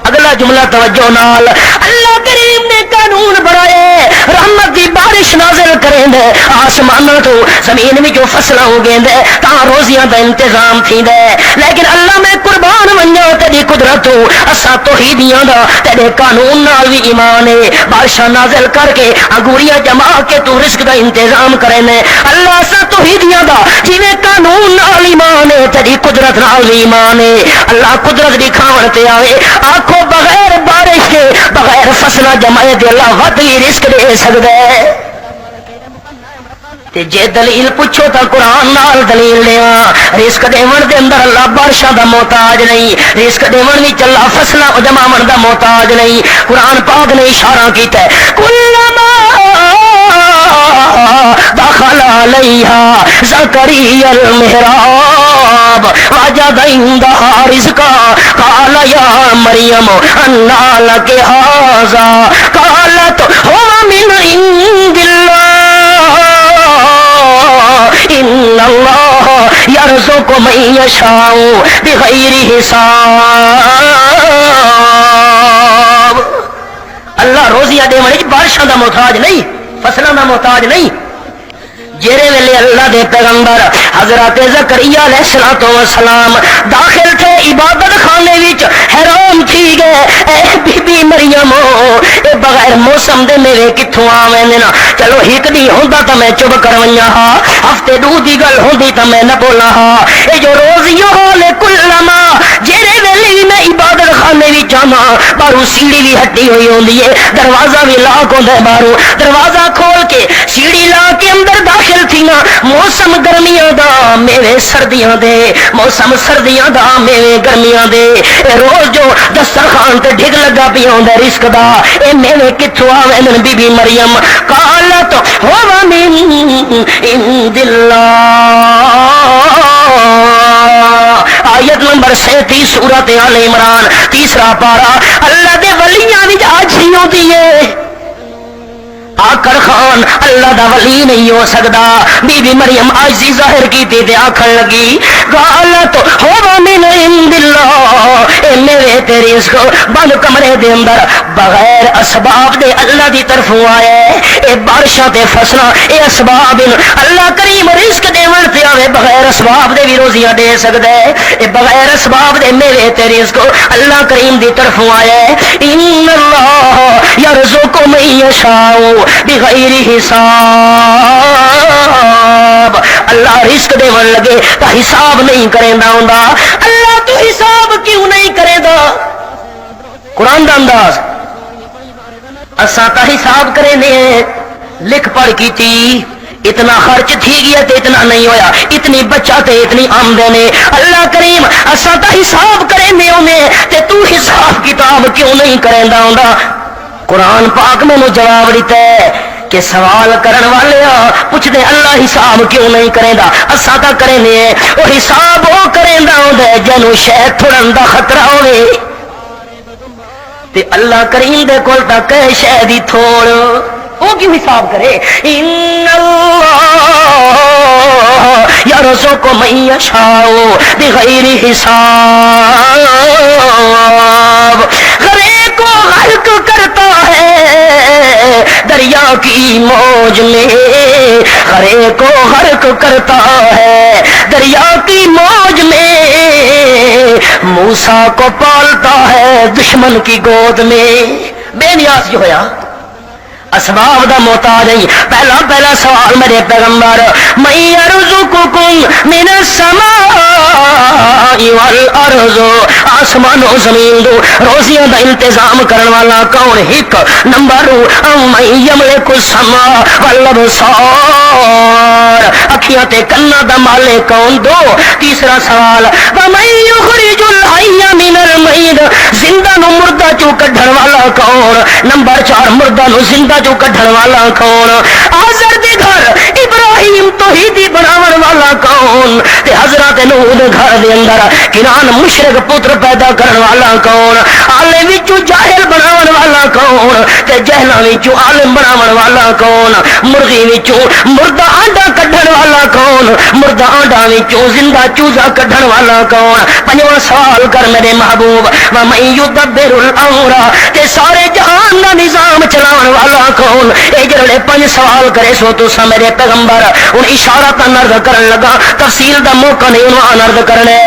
Speaker 1: اگلا جملہ توجہ نال، اللہ کریم نے قانون بنائے رحمت دی بارش نازل کریں دے، آسمانوں تو زمین میں جو فصلیں ہوگیں دے تاں روزیاں دا انتظام تھی دے، لیکن اللہ میں قربان منجا تیری قدرت ہو، اسا توحیدیاں دا تیرے قانون نال بھی ایمان ہے، بارشاں نازل کر کے انگوریاں جما کے تو رزق دا انتظام کریں دے، اللہ اسا توحیدیاں دا جویں قانون نال ایمان ہے تیری قدرت نال بھی ایمان ہے، اللہ قدرت دکھاون تے آوے آکھو بغیر بارش کے بغیر فصلہ جمائے دے اللہ ودی رزق دے سکتا ہے۔ تے جے دلیل پوچھو تا قرآن نال دلیل دیواں، رزق دیون دے اندر اللہ بارشاں دا محتاج نہیں، رزق دیون وچ اللہ فصلہ جماون دا محتاج نہیں، قرآن پاک نے اشارہ کیتا ہے کلما دخل علیہا زکریا المحراب وجد عندها رزقا قال یا مریم انا لک ھذا قالت هو من عند اللہ ان اللہ یرزق من یشاء بغیر حساب۔ اللہ روزیاں دے وچ بارشاں دا محتاج نہیں، فصلاں دا محتاج نہیں۔ جیرے ویلے اللہ دے پیغمبر حضرت زکریا علیہ الصلوۃ والسلام داخل تھے عبادت خانے وچ، حیران تھی گئے اے بی بی مریم اے بغیر موسم دے میوے کتھوں آویں نا؟ چلو ایک دی ہوندا تے میں چپ کرویاں ہاں، ہفتے دو دی گل ہوندی تے میں نہ بولا ہاں، اے جو روزیوں لے کلما جیرے ویلے میں عبادت خانے وچ آواں باہروں سیڑھی بھی ہٹی ہوئی ہوندی ہے، دروازہ بھی لاک ہوندا ہے، باہروں دروازہ کھول کے سیڑھی لا کے اندر داخل تھیاں، موسم گرمیاں دا میوے سردیاں دے، موسم سردیاں دا میوے گرمیاں دے، روز جو دسترخوان تے ڈھگ لگا پیا ہوندا رزق دا، اے میوے کتھوں آویں؟ بی بی مریم قالت هو من عند اللہ۔ آیت نمبر 37 سورۃ آل عمران تیسرا پارا۔ اللہ دے ولیاں وچ آجزی ہوندی ہے، آکڑ خان اللہ دا ولی نہیں ہو سکدا. بی بی مریم عاجزی ظاہر کیتی تے آکھن لگی قالت هو من عند اللہ، اے میرے تے رزق بند کمرے دے اندر بغیر اسباب دے اللہ دی طرفوں آیا ہے. اے بارشاں تے فصلاں اے اسباب اللہ کریم رزق دیون تے آوے بغیر اسباب دے بھی روزیاں دے سکدا ہے. اے بغیر اسباب دے میرے تے رزق اللہ کریم دی طرفوں آیا ہے. ان اللہ یرزق من یشاء بغیر حساب، اللہ رزق دیون لگے تا حساب نہیں کریندا ہوندا. اللہ تو حساب کیوں نہیں کریندا؟ قرآن دا انداز اساں تا حساب کرینے لکھ پڑھ کیتی اتنا خرچ تھی گیا تے اتنا نہیں ہویا، اتنی بچت تے اتنی آمدن ہے. اللہ کریم اساں تا حساب کرینے ہونے تے تو حساب کتاب کیوں نہیں کریندا ہوندا؟ قرآن پاک میں جواب دیتا ہے کہ سوال کرن والے پوچھ دے اللہ حساب کیوں نہیں کریندا؟ اساں تا کرینے او حساب او کریندا ہوندا ہے جنوں شے تھڑن دا خطرہ ہوے تے اللہ کریم دے کول تا کہ شے دی تھوڑ وہ کیوں حساب کرے؟ ان اللہ یرزق من یشاء بغیر حساب، غرے کو غرق کرتا ہے دریا کی موج میں، غرے کو غرق کرتا ہے دریا کی موج میں، موسیٰ کو پالتا ہے دشمن کی گود میں. بے نیاز جو ہویا اسباب دا محتاج نہیں. پہلا سوال میرے پیغمبر من یرزقکم من السماء والارض، آسمان و زمین دو روزیاں دا انتظام کرن والا کون؟ ایک نمبر من یملک السماء والابصار، اکھیاں تے کنا دا مالک کون؟ دو. تیسرا سوال ومن یخرج الحی من المیت، زندہ نو مردہ چو کڈھن والا کون؟ نمبر 4 مردہ نو زندہ جو کڈھن والا کون؟ آزر دے گھر ابراہیم توحیدی بناون والا کون؟ تے حضرت نوح دے گھر دے اندر کنان مشرک پتر پیدا کرن والا کون؟ عالم وچوں جاہل بناون والا کون؟ تے جہلاں وچوں عالم بناون والا کون؟ مرغی وچوں مردہ آنڈا کڈھن والا کون؟ مردہ آنڈا وچوں زندہ چوزا کڈھن والا کون؟ پنجواں سوال کر میرے محبوب ومن یدبر الامر، تے سارے جہان دا نظام چلاون والا کون؟ اے جڑے 5 سوال کرے سو تو میرے پیغمبر ان اشارہ تن عرض کرن لگا، تفصیل دا موقع نہیں عنوان عرض کرنے.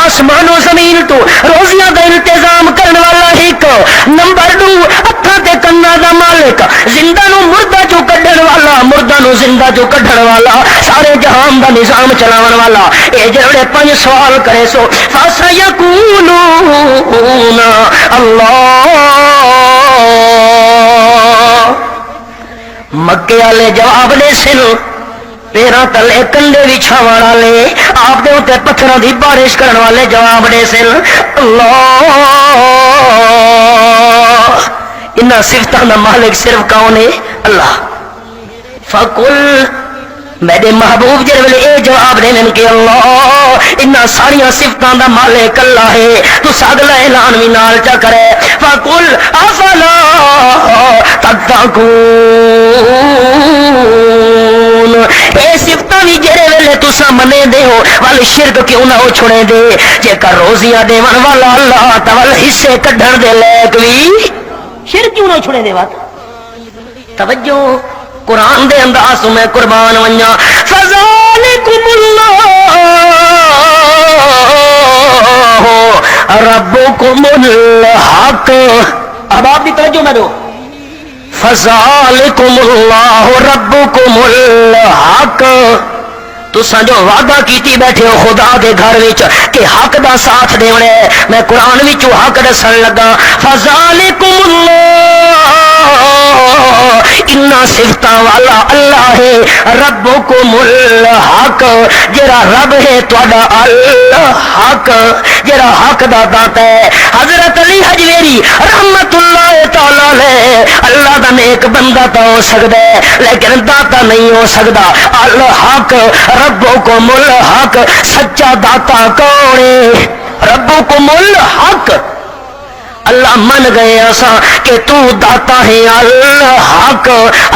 Speaker 1: آسمان و زمین تو روزیاں دا انتظام کرن والا ایک، نمبر 2 ہتھاں تے کناں دا مالک، زندہ نو مردہ چو کڈھن والا، مردہ نو زندہ چو کڈھن والا، سارے جہان دا نظام چلاون والا. اے جڑے 5 سوال کرے سو فسیقولون اللہ. مکے والے جواب دے سن پیراں تلے کنڈے وچھاون والے، آپ دے اوتے پتھراں دی بارش کرن والے جواب دے سن اللہ. انہاں صفتاں دا مالک صرف کون ہے؟ اللہ. فقل میرے محبوب جڑے ویلے اے جواب دین کہ اللہ انہاں ساریاں صفتاں دا مالک اللہ ہے، تو اگلا اعلان وی نال چا کرے فقل افلا تتقون. اے صفتاں وی جڑے ویلے تساں منے دے ہو ول شرک کیوں نہ ہو چھڑے دے، جے کر روزیاں دیون والا اللہ تعالی حصے کڈھن دے لائق وی شرک کیوں نہ چھڑے دے. وات توجہ قرآن دے انداز میں قربان ونجا فذالکم اللہ ربکم الحق. اب آپ بھی توجہ میں دو، فذالکم اللہ ربکم الحق، تساں جو وعدہ کیتی بیٹھے ہو خدا دے گھر وچ کہ حق دا ساتھ دیونا ہے، میں قرآن وچوں حق دسن لگا. فذالکم اللہ انہاں صفتاں والا اللہ ہے، ربکم الحق جڑا رب ہے تہاڈا الحق جڑا حق دا داتا ہے. حضرت علی حجویری رحمت اللہ تعالی علیہ اللہ دا نیک بندہ تو ہو سکدا ہے لیکن داتا نہیں ہو سکدا. الحق ربکم الحق، سچا داتا کون ہے؟ ربکم الحق. اللہ من گئے ایسا کہ تو داتا ہے الحق،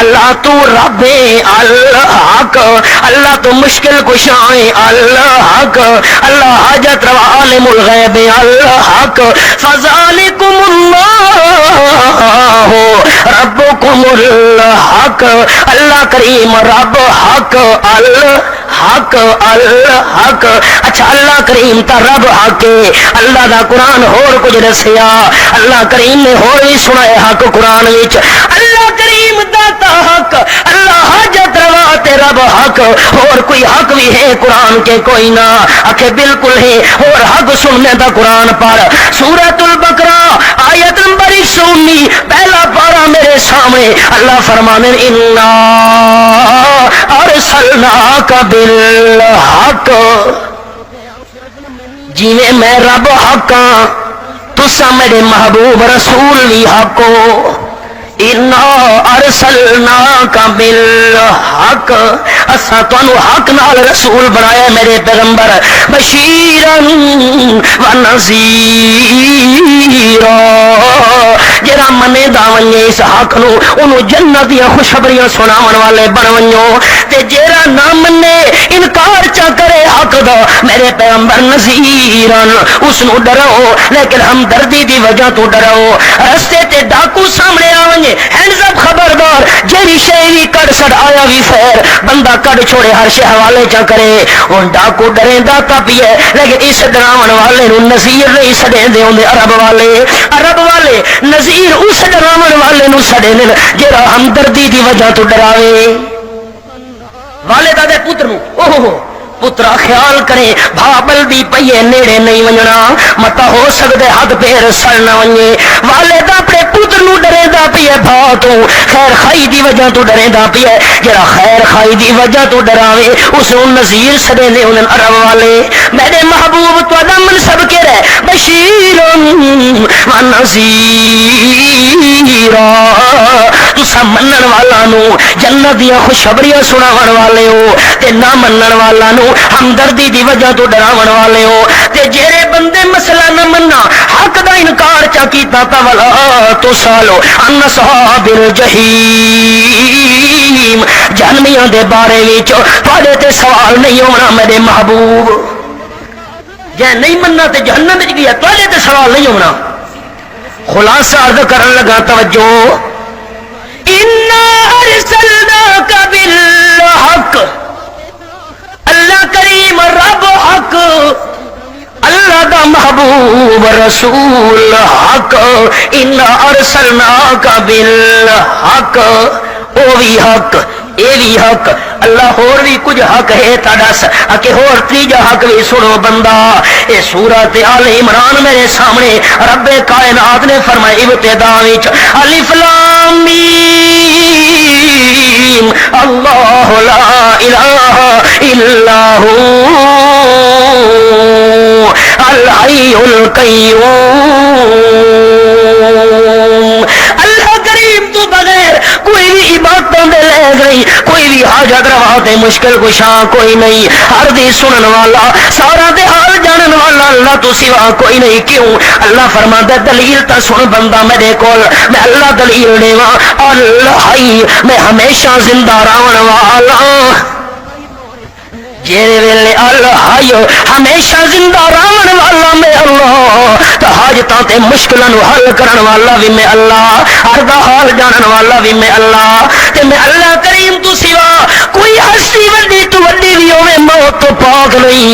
Speaker 1: اللہ تو رب ہے الحق، اللہ تو مشکل کشا ہے الحق، اللہ حاجت روا عالم الغیب ہے الحق، فذالکم اللہ ربکم الحق، اللہ کریم رب حق الحق الحق۔ اچھا اللہ کریم تا رب حق ہے، اللہ دا قرآن ہور کچھ دسیا، اللہ کریم نے ہور بھی سنایا حق قرآن وچ، اللہ کریم داتا حق، اللہ حاجت روا تے رب حق، اور کوئی حق بھی ہے قرآن کے کوئی نہ آکھے بالکل ہے، اور حق سننے دا قرآن پڑھ سورۃ البقرہ آیت نمبر 119 پہلا پارہ میرے سامنے، اللہ فرمانے انا ارسلناک بالحق، جیویں میں رب حق ہاں تسا میرے محبوب رسول بھی حق ہو، انا ارسلناک بالحق، اساں تانوں حق نال رسول بنایا میرے پیغمبر، بشیرن و نذیرا، جڑا منے دا ونجے اس حق نو اونوں جنت دیاں خوشخبریاں سناون والے بن ونجو، تے جڑا نہ منے انکار چا کرے حق دا میرے پیغمبر نذیرن اس نو ڈراؤ، لیکن ہمدردی دی وجہ تو ڈراؤ، رستے تے ڈاکو سامنے آونگے ہینڈز اپ خبردار، جیڑی شے وی کڈ سڑ آیا وی خیر، بندہ کڈ چھوڑے ہر شے حوالے چا کرے، ہن ڈاکو ڈریندا تا پیے، لیکن اس ڈراون والے نو نذیر نہیں سڈیندے ہوندے عرب والے نذیر اس ڈراون والے نو سڈیندے جیڑا ہمدردی دی وجہ تو ڈراوے، والدہ دے پتر نو اوہ پترا خیال کرے بھابل دی پئیے نیڑے نہیں ونجنا، متا ہو سکدے ہاتھ پیر سڑ نہ ونجے، والدہ اپنے پتر نو ڈرے دا پیے بھا تو خیر خائی دی وجہ تو ڈرے دا پیے، جڑا خیر خائی دی وجہ تو ڈراوے اس نو نذیر سڑے نے انہاں عرب والے، میرے محبوب تو منصب کے رہے بشیر و نذیرا، تسا منن والا نو جنت دیاں خوشخبریاں سناون والے ہو، تے نہ منن والا نو ہمدردی دی وجہ تو ڈراون والے ہو، تے جڑے بندے مسئلہ نہ مننا حق دا انکار چا کیتا تا ولا تو سالو ان اصحاب الجحیم، جہنمیاں دے بارے وچ تواڈے تے سوال نہیں ہونا میرے محبوب، جے نہیں مننا تے جہنم وچ گیا تواڈے تے سوال نہیں ہونا۔ خلاصہ عرض کرن لگا توجہ، انا ارسلناک بالحق، اللہ کریم رب حق، اللہ دا محبوب رسول حق، انا ارسلناک بالحق، او بھی حق اے بھی حق، اللہ اور بھی کچھ حق ہے تا دس، کہ اور تیجا حق بھی سنو بندہ، اے سورۃ آل عمران میرے سامنے رب کائنات نے فرمایا ابتدا وچ الف لام میم اللہ لا الہ الا هو الحی القیوم، اللہ کریم تو بغیر کوئی بھی عبادتوں دے لے گئی، کوئی بھی حاجت روا تے مشکل کشا کوئی نہیں، ہر دی سنن والا سارا دے حال جانن والا اللہ تو سوا کوئی نہیں، کیوں اللہ فرماتا ہے دلیل تا سن بندہ میرے کول، میں اللہ دلیل دیواں الحی، میں ہمیشہ زندہ رہن والا، جیرے ویلے الحی ہمیشہ زندہ رہن والا میں اللہ، تو حاجتاں تے مشکلاں نو حل کرن والا بھی میں اللہ، ہر دا حال جانن والا بھی میں اللہ، تے میں اللہ کریم تو سوا کوئی ہستی وڈی تو وڈی بھی ہوے موت تو پاک نہیں۔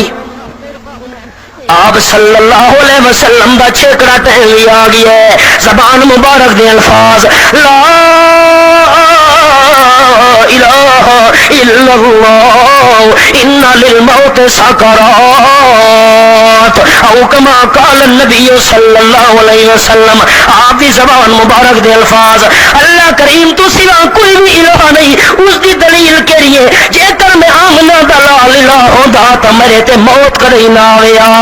Speaker 1: آپ صلی اللہ علیہ وسلم دا چھکڑا ٹائم بھی آ گیا ہے، زبان مبارک دے الفاظ لا الہ الا اللہ ان للموت سکرات، او کما قال النبی صلی اللہ علیہ وسلم، آپ دی زبان مبارک دے الفاظ اللہ کریم تو سوا کوئی بھی الہ نہیں، اس دی دلیل کہڑی ہے، جے کر میں آمنا دا لا الہ ہوندا تا میرے تے موت کدی نہ آیا،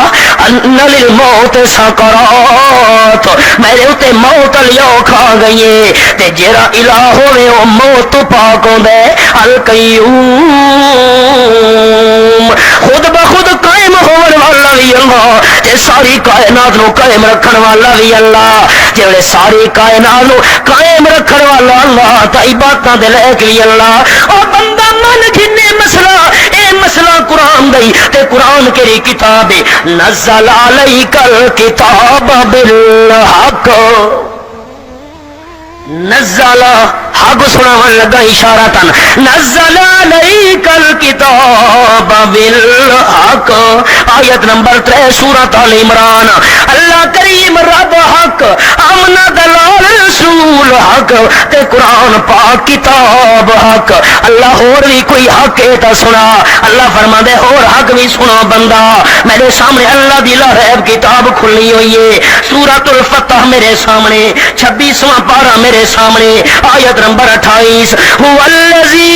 Speaker 1: ان للموت سکرات میرے اتے موت لیو کھا گئی تے جیڑا الہ ہوے او موت تو پاک ہوندا ہے القیوم خود بخود قائم ہون والا بھی اللہ تے ساری کائنات نو قائم رکھن والا بھی اللہ جڑے ساری کائنات نو قائم رکھن والا اللہ تے عبادتاں دے لے کے اللہ او بندہ من جنے مسئلہ اے مسئلہ قرآن دی تے قرآن کیڑی کتاب ہے نزل علیک الکتاب بالحق نزل حق سناون لگا اشارتن نزل علیک الکتاب بالحق آیت نمبر 3 سورۃ آل عمران اللہ کریم رب حق امنا دلال رسول حق تے قرآن پاک کتاب حق اللہ اور بھی کوئی حق ہے تا سنا اللہ فرماندے اور حق بھی سنا بندہ میرے سامنے اللہ دی لا ریب کتاب کھلی ہوئی ہے سورۃ الفتح میرے سامنے 26واں پارہ میرے سامنے آیت نمبر 28 هو الذی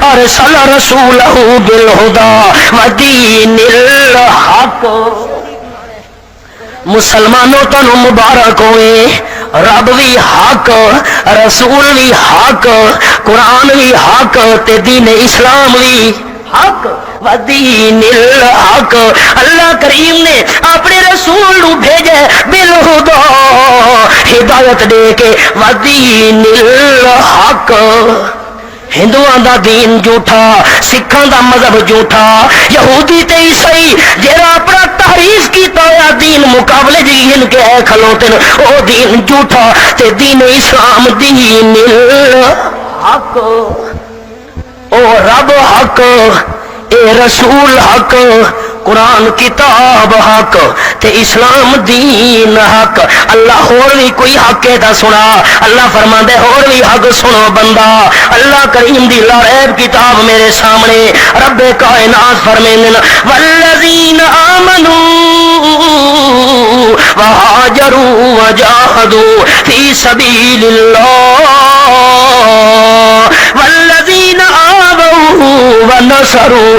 Speaker 1: ارسل رسولہ بالہدی ودین الحق مسلمانوں تنو مبارک ہوئے رب بھی حق رسول بھی حق قرآن بھی حق تے دین اسلام بھی حق ودین الحق اللہ کریم نے اپنے رسول نو بھیجے بالہدا ہدایت دے کے ودین الحق ہندوؤں دا دین جھوٹا سکھاں دا مذہب جھوٹا یہودی تے عیسائی جیڑا اپنا تحریف کیتا ہوا دین مقابلے جن کے ہے کھلوتے او دین جھوٹا تے دین اسلام دین الحق او رب حق اے رسول حق قرآن کتاب حق تے اسلام دین حق اللہ اور بھی کوئی حق ہے تا سنا اللہ فرماندے اور بھی حق سنو بندہ اللہ کریم دی لا ریب کتاب میرے سامنے رب کائنات فرمیندن والذین آمنوا وہاجروا وجاہدوا فی سبیل اللہ والذین آووا ونصروا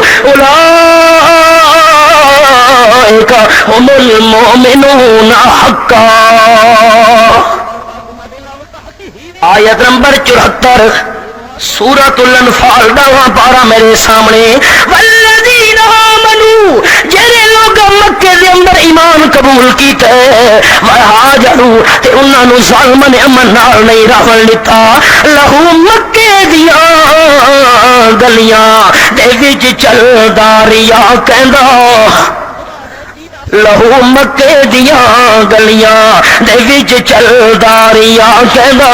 Speaker 1: اولئک هم المؤمنون حقا آیت نمبر 74 سورۃ الانفال 10واں پارہ میرے سامنے والذین آمنوا جڑے لوگ مکے دے اندر ایمان قبول کیتے وہاجروا تے انہاں نو ظالم نے امن نال نہیں رہن دتا لہو مکے دیاں گلیاں دے وچ چلدا ریا کہندا لہو مکے دیاں گلیاں دے وچ چلدا ریا کہندا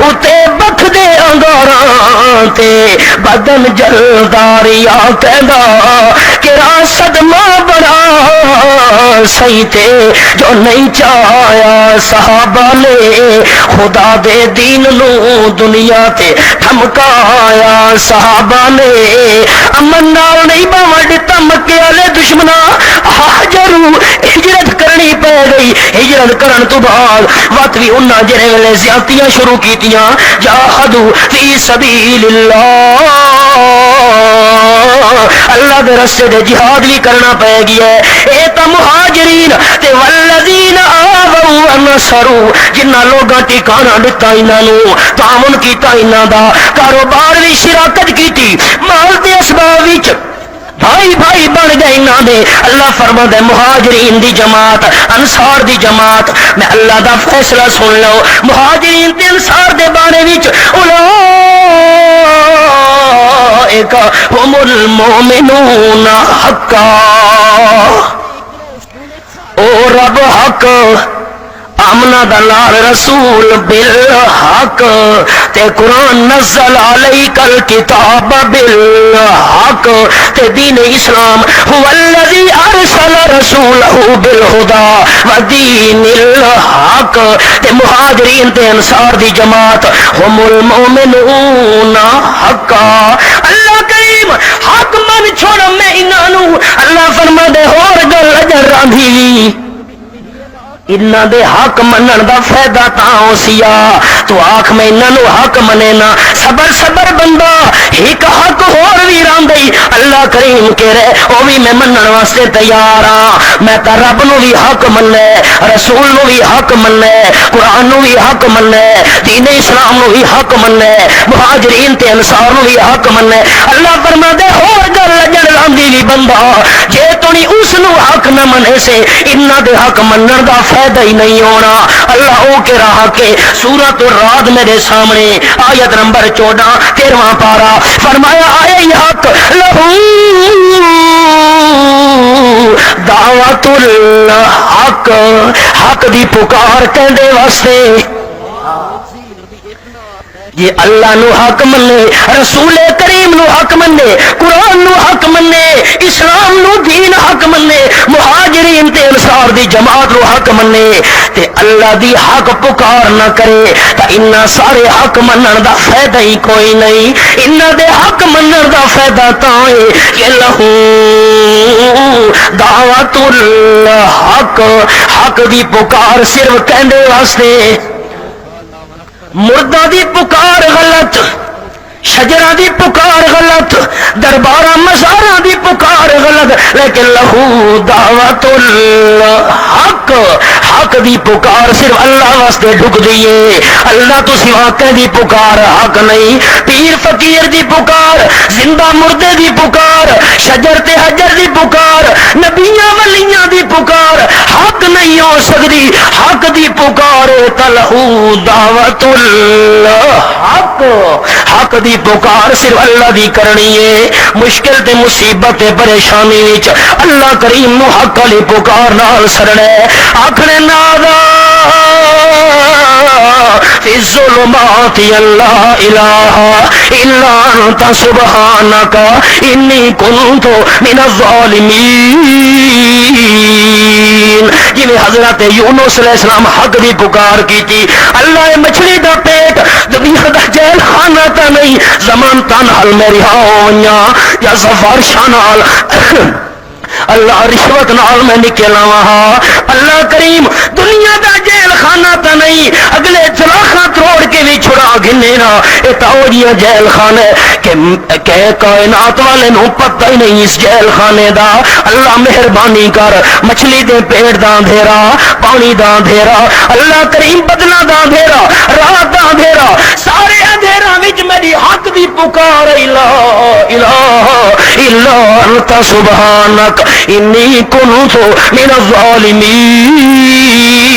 Speaker 1: اتے بکھ دے انگاراں تے بدن جلدا ریا کہندا کیڑا صدمہ بڑا سہی تے جو نہیں چاہیا صحابہ نے خدا دے دین نو دنیا تے دھمکایا صحابہ نے امن نال نہیں باون دتا مکے والے دشمنا ہاجر ہجرت کرنی پہ گئی ہجرت کرن تو بعد وقت بھی انہاں جڑے ویلے زیادتیاں شروع کیتیاں جاہدوا فی سبیل اللہ دے رستے دے جہاد بھی کرنا پہ گیا ہے اے تا مہاجرین تے والذین آووا ونصروا جنہاں لوگاں ٹھکانہ دتا انہاں نو تعاون کیتا انہاں دا کاروبار بھی شراکت کیتی مال دے اسباب وچ بھائی بھائی بن گئے انہاں دے اللہ فرماندے مہاجرین دی جماعت انصار دی جماعت میں اللہ دا فیصلہ سن لو مہاجرین تے انصار دے بارے وچ اولئک هم المؤمنون حقا او رب حق آمنا دلال رسول بالحق تے قرآن نزل علیک الکتاب بالحق تے دین اسلام هو الذی ارسل رسولہ بالہدی ودین الحق تے مہاجرین تے انصار دی جماعت هم المؤمنون حقا اللہ کریم حق من چھوڑ میں انہاں نو اللہ فرما دے اور گل اجر راندھی انہاں دے حق منن دا فائدہ تاں ہو سیا تو آنکھ میں انہاں نو حق منے نا صبر صبر بندہ ایک حق ہور بھی راندئی اللہ کریم کے رہے او بھی میں منن واسطے تیار ہاں میں تا رب نو بھی حق مننے رسول نو بھی حق مننے قرآن نو بھی حق مننے دین اسلام نو بھی حق مننے مہاجرین تے انصار نو بھی حق مننے اللہ فرما دے ہور گل لجن راندی بھی بندہ جے تو نہیں اس نو حق نہ منے سے انہاں دے حق منن دا فائدہ ہی نہیں ہونا اللہ او کے راہ کے سورۃ الرعد میرے سامنے آیت نمبر 14 13واں پارا فرمایا آئے حق لہو دعوت الحق حق دی پکار کہندے واسطے یہ اللہ نو حق منے رسول کریم نو حق منے قرآن نو حق منے اسلام نو دین حق منے مہاجرین تے انصار دی جماعت نو حق منے تے اللہ دی حق پکار نہ کرے تا انہاں سارے حق منن دا فائدہ ہی کوئی نہیں انہاں دے حق منن دا فائدہ تاں ہے کہ لہو دعوت الحق حق دی پکار صرف کہندے واسطے مردہ دی پکار غلط شجرہ دی پکار غلط دربارہ مزارہ دی پکار غلط لیکن لہو دعوت الحق حق دی پکار صرف اللہ واسطے ڈھک دیئے اللہ تو سوا کہ دی پکار حق نہیں پیر فقیر دی پکار زندہ مردے دی پکار شجر تے حجر دی پکار نبیاں ولیاں دی پکار حق نہیں ہو سکتی حق دی پکار تلہو دعوت الحق حق دی پکار صرف اللہ دی کرنی ہے مشکل تے مصیبت تے پریشانی وچ اللہ کریم نو حق علی پکار نال سرنے آکھنے نادا فی الظلمات اللہ الہ الا انت سبحانک انی کنت من الظالمین جی حضرت یونس علیہ السلام حق دی پکار کی تھی اللہ مچھلی دا پیٹ دنیا دا جیل خانہ تا نہیں زمان تن حل میں رہا ہونیا یا سفارشہ نال اللہ رشوت نال میں نکلا وہاں اللہ کریم دنیا دا جیل خانہ تا نہیں اگلے چراخاں تروڑ کے بھی چھڑا گھنے نا اتاوڑیاں جیل خانے کہ کائنات والے نو پتہ ہی نہیں اس جیل خانے دا اللہ مہربانی کر مچھلی دے پیڑ دا دھیرا پانی دا دھیرا اللہ کریم بدلا دا دھیرا رات دا دھیرا سارے اندھیرا وچ میری حق دی پکار الہ الہ الا انت سبحانک انی کنت من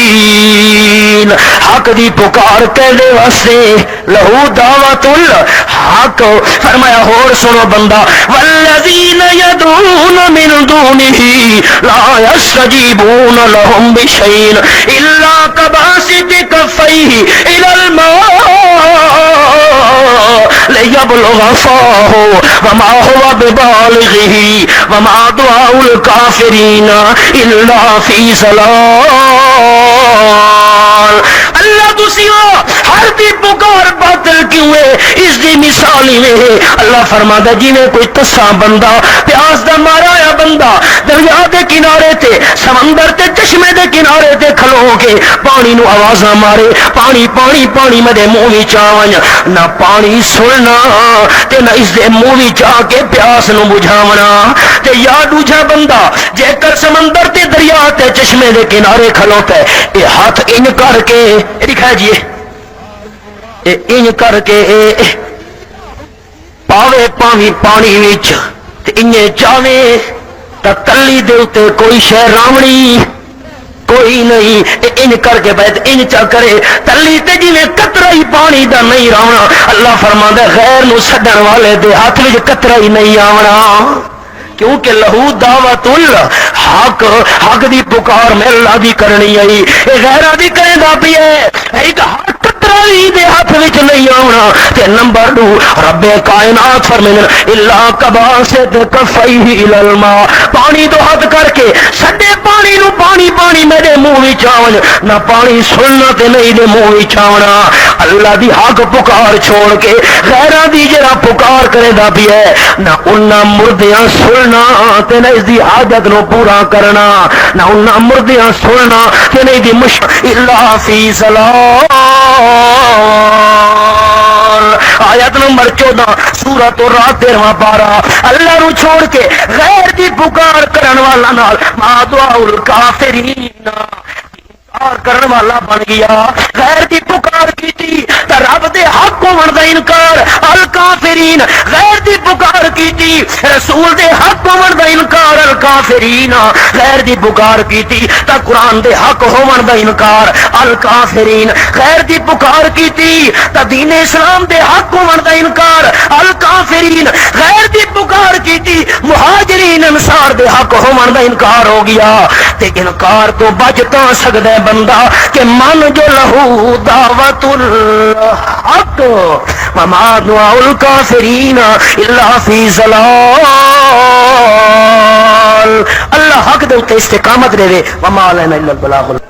Speaker 1: الظالمین حق دی پکار کہنے واسطے لہو دعوت الحق فرمایا اور سنو بندہ والذین یدعون من دونہ لا یستجیبون لهم بشیء الا کباسط کفیہ الی الماء لیبلغ فاہ وما هو ببالغہ وما دعاء الکافرین الا فی ضلال اللہ تو سوا ہر دی پکار باطل کیوں ہے اس دی مثالی میں ہے اللہ فرماتا جی میں کوئی تسا بندہ پیاس دا مارا یا بندہ دریا دے کنارے تے سمندر تے چشمے دے کنارے تے کھلو کے پانی نو آوازاں مارے پانی پانی پانی میں دے منہ وچ آون نہ پانی سننا تے نہ اس دے منہ وچ آ کے پیاس نو بجھاونا تے یا دوجا بندہ جے کر سمندر تے دریا تے چشمے دے کنارے کھلوتا ہے اے ہاتھ ان کر کے دکھا جی اے ان کر کے پاوے پانی پانی وچ تے انجے چاوے تا تلی دے تے کوئی شے راونی کوئی نہیں ان کر کے بیت ان چا کرے تلی تے جی میں قطرہ ہی پانی دا نہیں راونا اللہ فرماندا غیر نو سڈن والے دے ہاتھ وچ قطرہ ہی نہیں آونا کیونکہ لہو دعوت الحق حق دی پکار میں اللہ دی کرنی آئی غیرہ دی کریں دا پی ہے ایک حق قطرائی دے ہاتھ وچ نہیں آونا تے نمبر 2 رب کائنات فرمائن اللہ کباسط کفیہ الی الماء پانی تو ہاتھ کر کے سڈے پانی نو پانی پانی میرے منہ وچ آون نہ پانی سننا تے نہیں دے منہ وچ آونا اللہ دی حق پکار چھوڑ کے غیراں دی جڑا پکار کرے دا بھی ہے نہ انہاں مردیاں سننا تے نہ اس دی حاجت نو پورا کرنا نہ انہاں مردیاں سننا تے نہ دی مش الا فی صلاح آیت نمبر 14 سورۃ الرعد 13واں پارہ اللہ نو چھوڑ کے غیر دی پکار کرن والا نال ما دعاء الکافرین انکار کرن والا بن گیا غیر دی پکار کیتی تے رب دے حق ہون دا انکار الکافرین غیر دی پکار کیتی رسول دے حق ہون دا انکار الکافرین غیر دی پکار کیتی تے قرآن دے حق ہون دا انکار الکافرین غیر دی پکار کیتی تے دین اسلام دے حق ہون دا انکار الکافرین غیر دی پکار کیتی مہاجرین انصار دے حق ہون دا انکار ہو گیا تے انکار تو بچ تا سکدا ہے بندہ کہ من جو لہو دعوت الحق وما دعاء الکافرین الا فی ضلال اللہ حق دے تے استقامت رہے وما علینا الا البلاغ